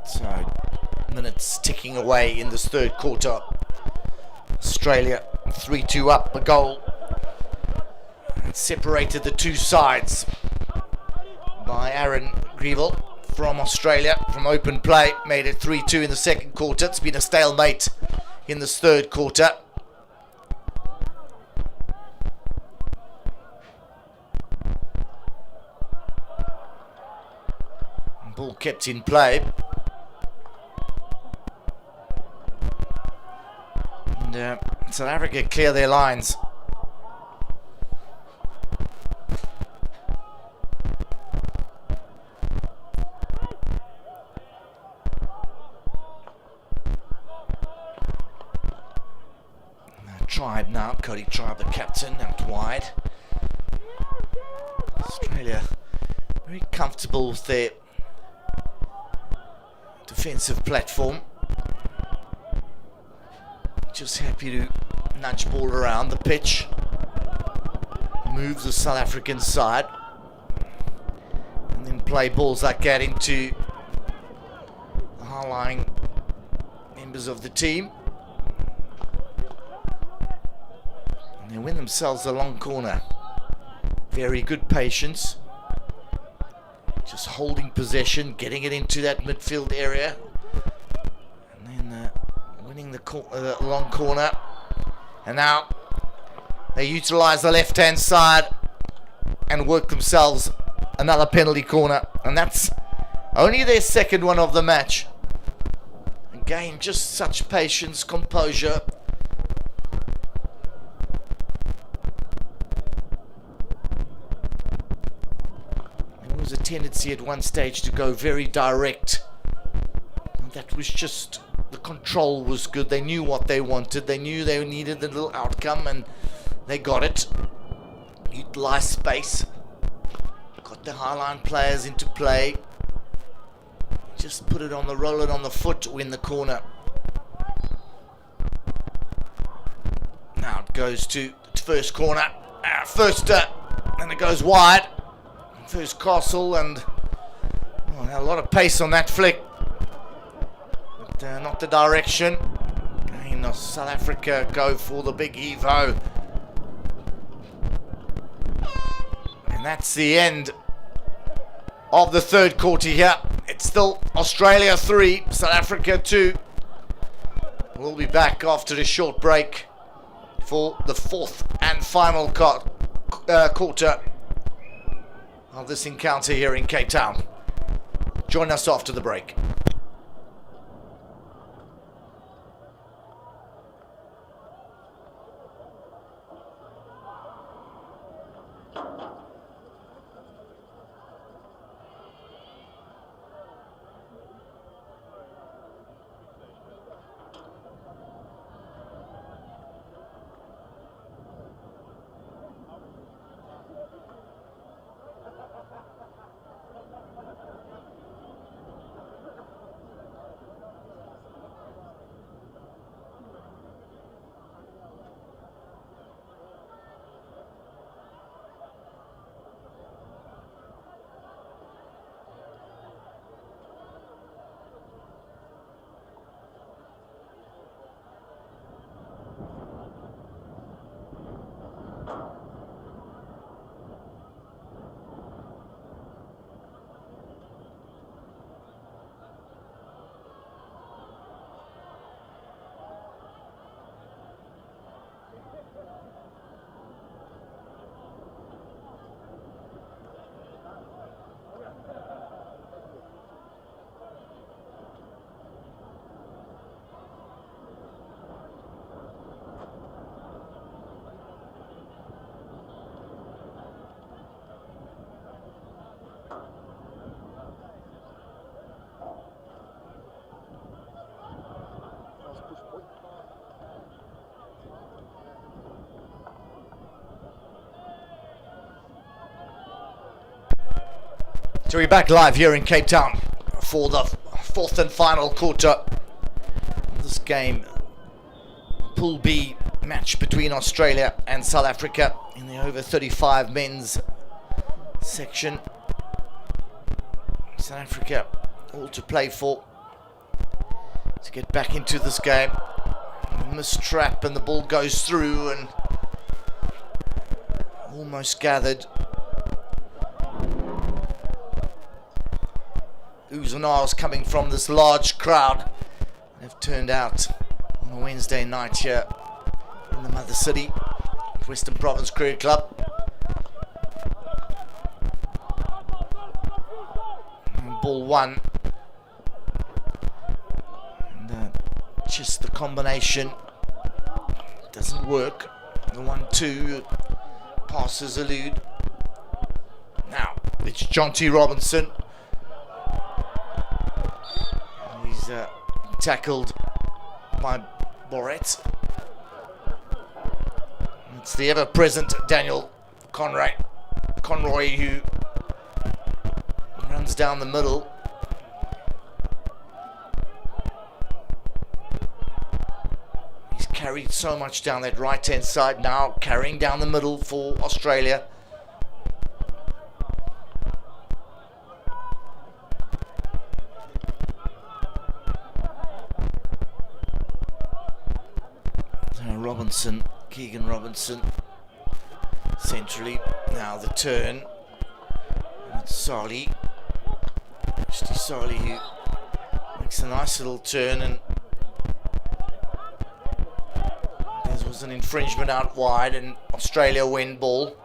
So, minutes ticking away in this third quarter. Australia 3-2 up, a goal. It separated the two sides by Aaron Greville from Australia from open play. Made it 3-2 in the second quarter. It's been a stalemate in this third quarter. Ball kept in play. And South Africa clear their lines. Tribe now, Cody Tribe, the captain, out wide. Australia very comfortable with their defensive platform. Just happy to nudge ball around the pitch. Move the South African side. And then play balls like that into the high-lying members of the team. And they win themselves a long corner. Very good patience. Just holding possession, getting it into that midfield area. And then winning the long corner. And now they utilize the left-hand side and work themselves another penalty corner. And that's only their second one of the match. Again, just such patience, composure. There was a tendency at one stage to go very direct. And that was just, the control was good. They knew what they wanted. They knew they needed a little outcome, and they got it. Utilized space. Got the highline players into play. Just put it on the, roll it on the foot, win the corner. Now it goes to the first corner. First, and it goes wide. First Castle, and a lot of pace on that flick. But not the direction. Again, South Africa go for the big heave-ho. And that's the end of the third quarter here. It's still Australia 3, South Africa 2. We'll be back after this short break for the fourth and final quarter of this encounter here in Cape Town. Join us after the break. So we're back live here in Cape Town for the fourth and final quarter of this game. Pool B match between Australia and South Africa in the over 35 men's section. South Africa all to play for to get back into this game. Mistrap and the ball goes through and almost gathered. Oohs and ahs coming from this large crowd. They've turned out on a Wednesday night here in the mother city, Western Province Cricket Club. And ball one. And just the combination doesn't work. The 1-2 passes elude. Now it's Jonty Robinson. He's tackled by Boret. It's the ever-present Daniel Conroy who runs down the middle. He's carried so much down that right-hand side, now carrying down the middle for Australia. Keegan Robinson centrally. Now the turn. And it's Sali. Sali who makes a nice little turn, and there was an infringement out wide and Australia win ball.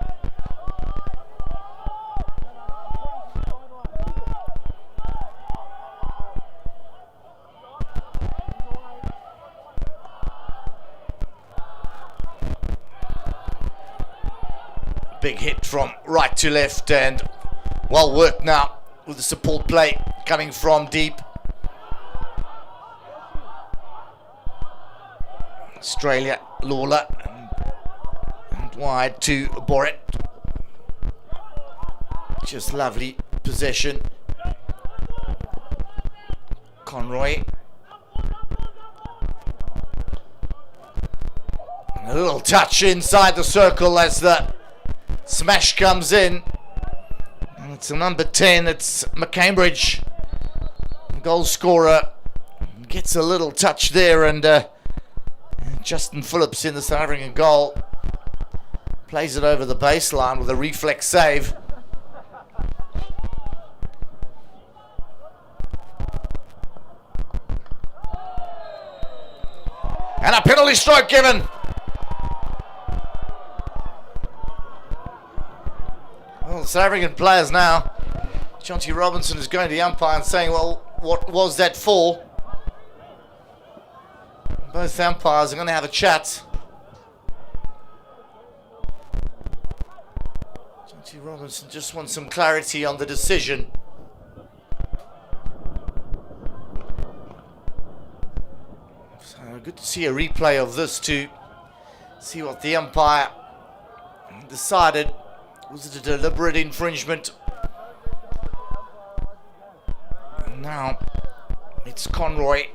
Big hit from right to left and well worked now with the support play coming from deep. Australia, Lawler and wide to Boret. Just lovely possession. Conroy. A little touch inside the circle as the smash comes in, and it's a number 10. It's McCambridge, goal scorer, gets a little touch there, and Justin Phillips in the South African goal plays it over the baseline with a reflex save. And a penalty stroke given. Well, the South African players now, Jonty Robinson is going to the umpire and saying, well, what was that for? Both umpires are going to have a chat. Jonty Robinson just wants some clarity on the decision. So good to see a replay of this to see what the umpire decided. Was it a deliberate infringement? Now it's Conroy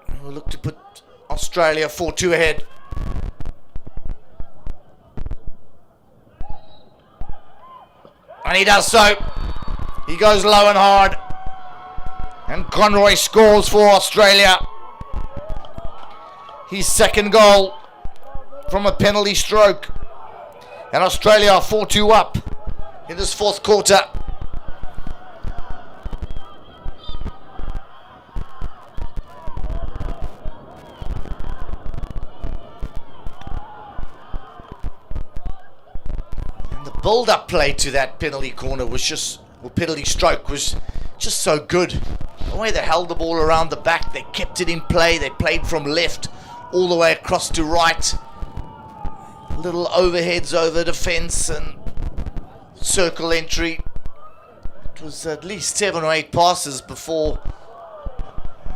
who will look to put Australia 4-2 ahead. And he does so. He goes low and hard. And Conroy scores for Australia. His second goal from a penalty stroke. And Australia are 4-2 up in this fourth quarter. And the build-up play to that penalty corner was just, or penalty stroke was just so good. The way they held the ball around the back, they kept it in play, they played from left all the way across to right. Little overheads over defence and circle entry. It was at least 7 or 8 passes before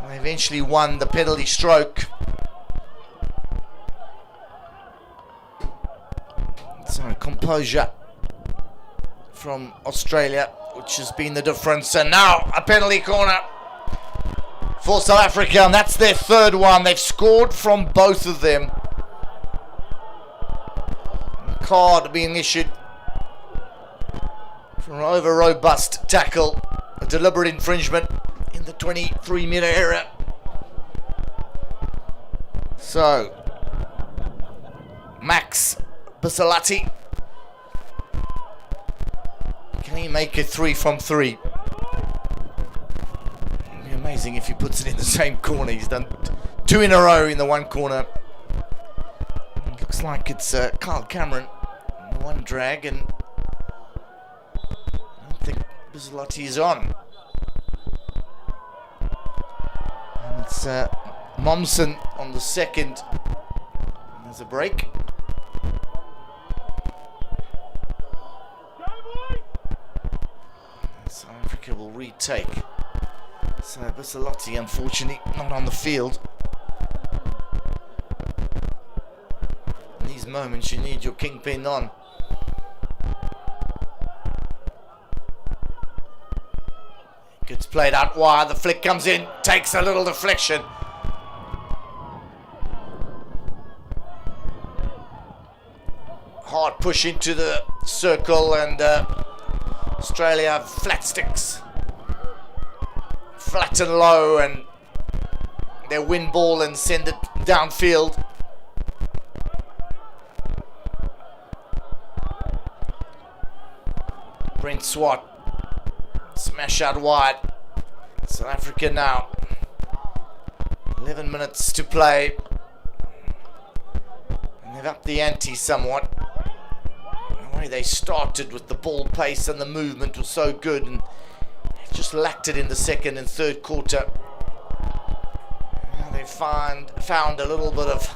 they eventually won the penalty stroke. So composure from Australia which has been the difference. And now a penalty corner for South Africa, and that's their third one. They've scored from both of them. Card being issued for an over-robust tackle, a deliberate infringement in the 23-metre area. So, Max Bisalati, can he make it 3 from 3? It'd be amazing if he puts it in the same corner. He's done 2 in a row in the one corner. It looks like it's Kyle Cameron, the one drag, and I don't think Bisalati is on. And it's Momsen on the second. There's a break. South Africa will retake. So Bisalati, unfortunately, not on the field. In these moments, you need your kingpin on. Gets played out wide. The flick comes in, takes a little deflection. Hard push into the circle, and Australia have flat sticks. Flat and low, and they win ball and send it downfield. Brent Swart, smash out wide. South Africa now. 11 minutes to play. And they've upped the ante somewhat. The way they started with the ball pace and the movement was so good, and they've just lacked it in the second and third quarter. Now they found a little bit of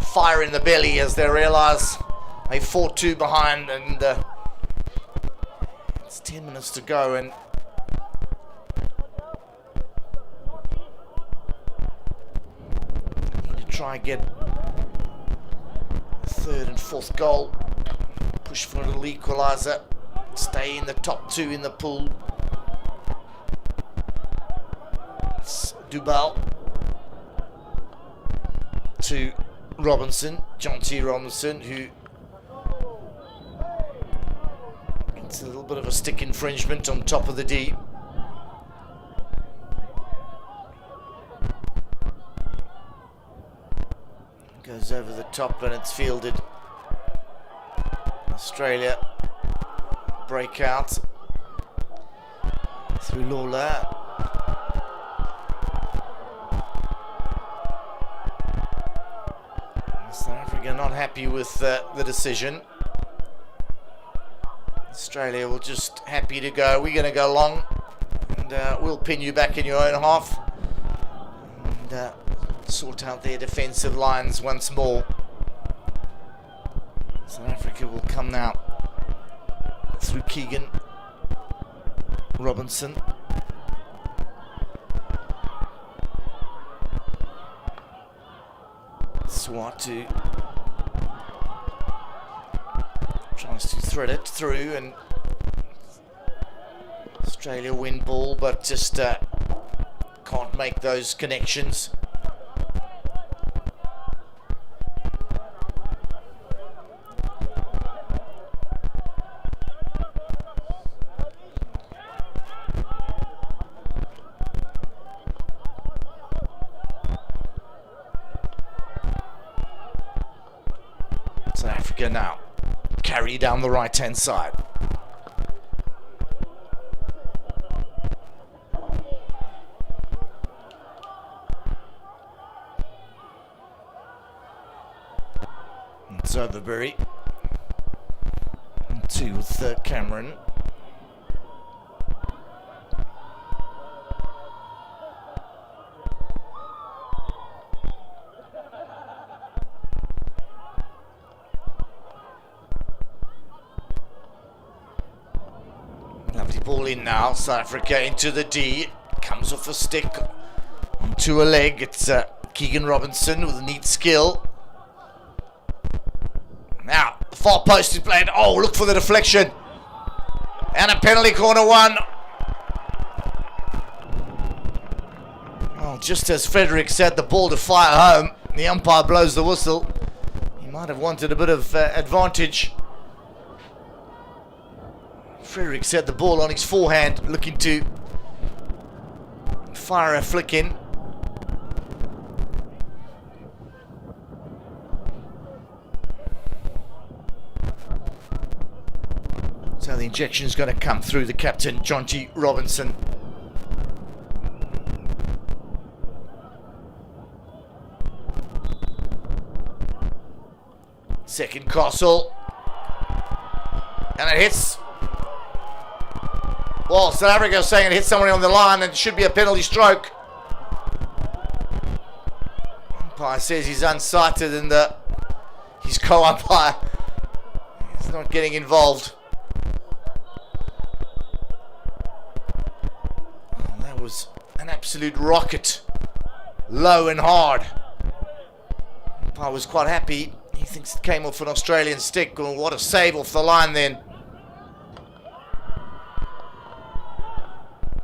fire in the belly as they realise they 4-2 behind, and it's 10 minutes to go, and they need to try and get a third and fourth goal. Push for a little equaliser. Stay in the top 2 in the pool. It's Dubal to Robinson, John T. Robinson, who gets a little bit of a stick infringement on top of the D. Goes over the top and it's fielded. Australia breakout through Lola. South Africa not happy with the decision. Australia will just happy to go. We're going to go long, and we'll pin you back in your own half and sort out their defensive lines once more. South Africa will come now through Keegan Robinson. Swatu tries to thread it through, and Australia win ball, but just can't make those connections. South Africa now carry down the right hand side. It's Overbury. 2 with Cameron. Lovely ball in now. South Africa into the D. Comes off a stick onto a leg. It's Keegan Robinson with a neat skill. Now, the far post is played. Oh, look for the deflection. And a penalty corner one. Well, just as Frederick said the ball to fire home, the umpire blows the whistle. He might have wanted a bit of advantage. Frederick set the ball on his forehand, looking to fire a flick in. So the injection is going to come through the captain, John G. Robinson. Second Castle. And it hits. Well, South Africa is saying it hits somebody on the line and it should be a penalty stroke. Umpire says he's unsighted and his co-umpire is not getting involved. Oh, that was an absolute rocket. Low and hard. Umpire was quite happy. He thinks it came off an Australian stick. Well, what a save off the line then.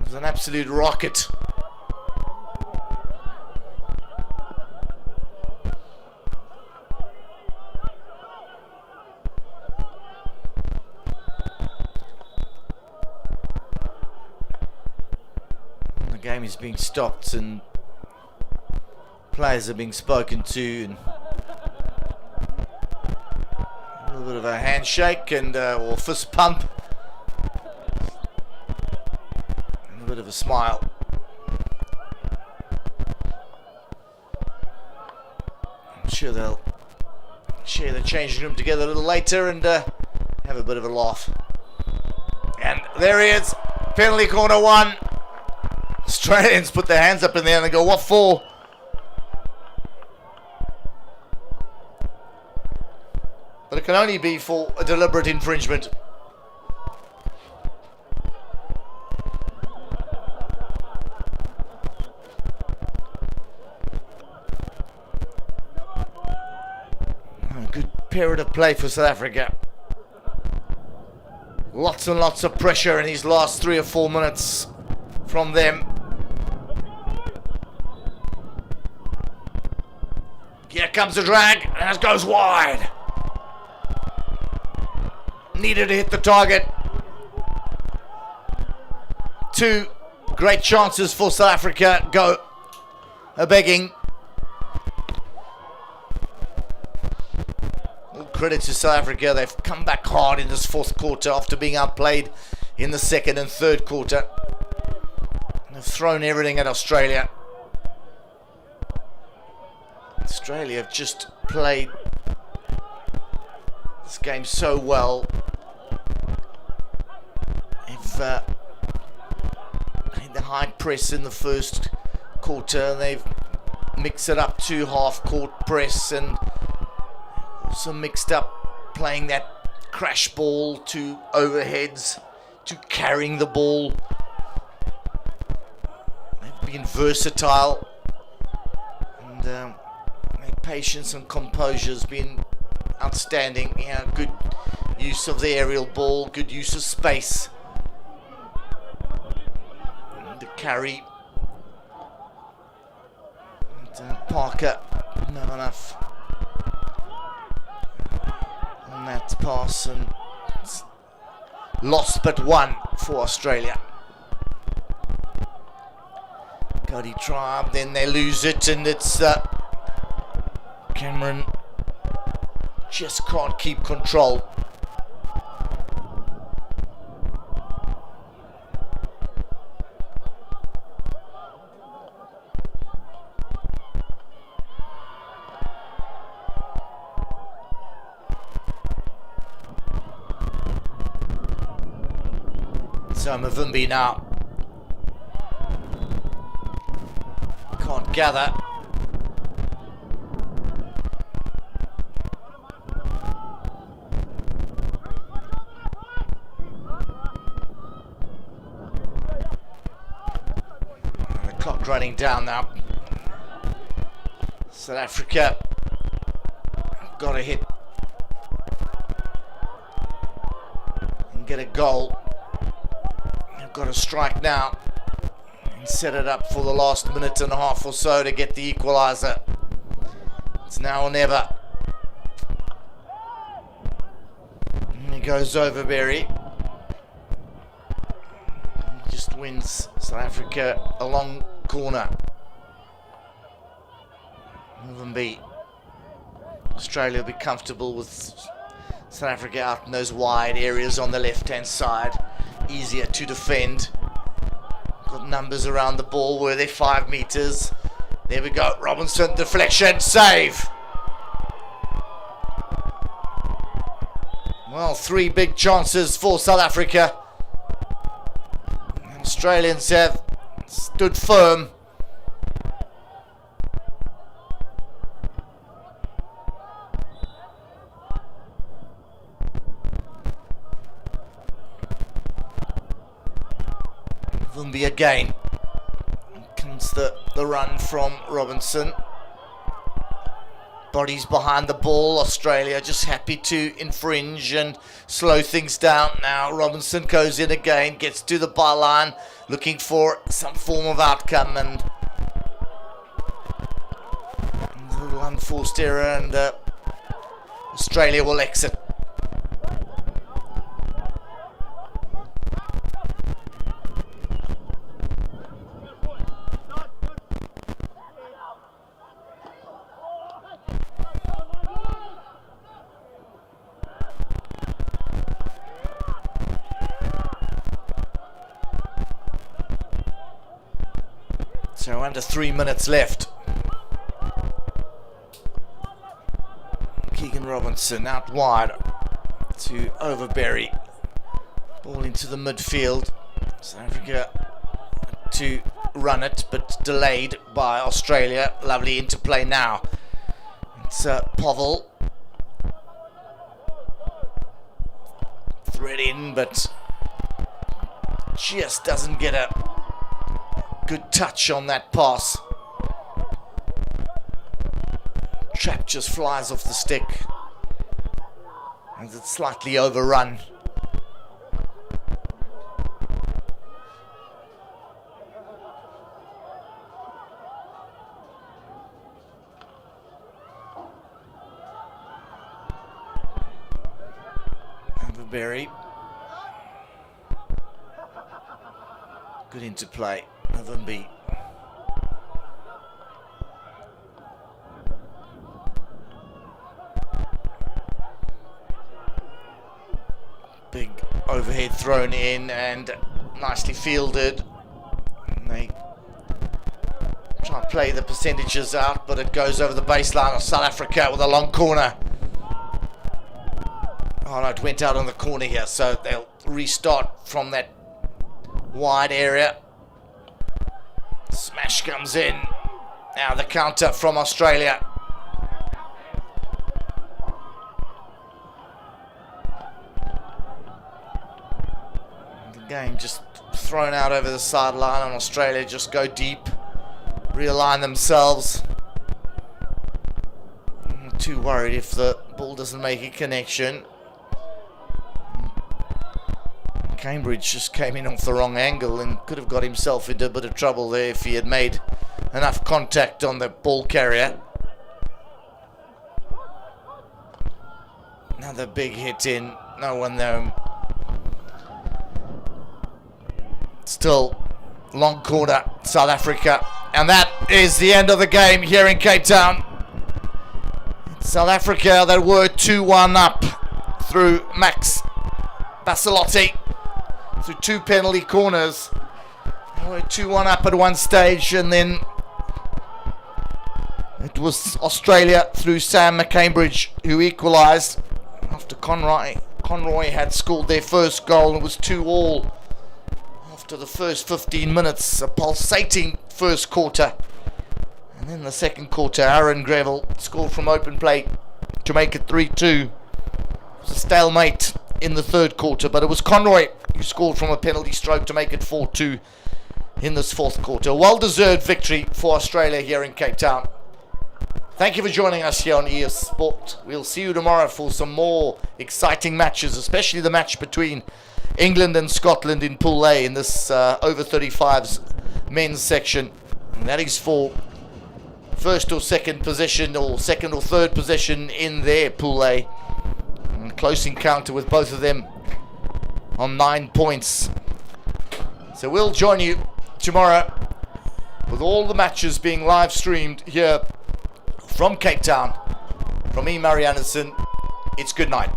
It was an absolute rocket. The game is being stopped and players are being spoken to. And a little bit of a handshake and or fist pump. And a bit of a smile. I'm sure they'll share the changing room together a little later and have a bit of a laugh. And there he is. Penalty corner one. Australians put their hands up in there and they go, what for? But it can only be for a deliberate infringement. A good period of play for South Africa. Lots and lots of pressure in these last 3 or 4 minutes from them. Here comes the drag, and it goes wide. Needed to hit the target. 2 great chances for South Africa go a-begging. All credit to South Africa. They've come back hard in this 4th quarter after being outplayed in the 2nd and 3rd quarter. And they've thrown everything at Australia. Australia have just played this game so well. They've had the high press in the 1st quarter. They've mixed it up to half-court press and also mixed up playing that crash ball to overheads to carrying the ball. They've been versatile and their patience and composure has been outstanding. Yeah, good use of the aerial ball, good use of space. And the carry. And Parker, not enough on that pass, and lost but 1 for Australia. Cody Tribe, then they lose it, and it's Cameron just can't keep control. So Mavumbi now can't gather. Running down now. South Africa got to hit and get a goal. got to strike now and set it up for the last minute and a half or so to get the equaliser. It's now or never. And he goes Overberry. He just wins South Africa a long corner. Mozambique. Australia will be comfortable with South Africa out in those wide areas on the left-hand side. Easier to defend. Got numbers around the ball. Were they 5 meters? There we go. Robinson, deflection, save. Well, 3 big chances for South Africa. Australians have stood firm. Vumbi again. Comes the run from Robinson. Bodies behind the ball. Australia just happy to infringe and slow things down. Now Robinson goes in again, gets to the byline, looking for some form of outcome, and a little unforced error, and Australia will exit. So under 3 minutes left. Keegan Robinson out wide to Overberry. Ball into the midfield. South Africa to run it, but delayed by Australia. Lovely interplay now. It's Povell. Thread in, but just doesn't get a good touch on that pass. Trap just flies off the stick as it's slightly overrun. Overberry. Good interplay. November. Big overhead thrown in and nicely fielded. And they try to play the percentages out, but it goes over the baseline of South Africa with a long corner. Oh no, it went out on the corner here, so they'll restart from that wide area. Smash comes in. Now the counter from Australia. The game just thrown out over the sideline, and Australia just go deep, realign themselves. I'm not too worried if the ball doesn't make a connection. Cambridge just came in off the wrong angle and could have got himself into a bit of trouble there if he had made enough contact on the ball carrier. Another big hit in, no one there. Still long corner, South Africa, and that is the end of the game here in Cape Town. South Africa, they were 2-1 up through Max Basilotti. Through 2 penalty corners. They were 2-1 up at one stage, and then it was Australia through Sam McCambridge who equalised after Conroy had scored their first goal. It was 2-2 after the first 15 minutes, a pulsating first quarter. And then the second quarter, Aaron Greville scored from open play to make it 3-2. It was a stalemate in the third quarter, but it was Conroy who scored from a penalty stroke to make it 4-2 in this fourth quarter. Well-deserved victory for Australia here in Cape Town. Thank you for joining us here on ES Sport. We'll see you tomorrow for some more exciting matches, especially the match between England and Scotland in Pool A in this over 35s men's section. And that is for first or second position, or second or third position in their Pool A. And close encounter with both of them on 9 points. So we'll join you tomorrow with all the matches being live streamed here from Cape Town. From me, Murray Anderson, it's good night.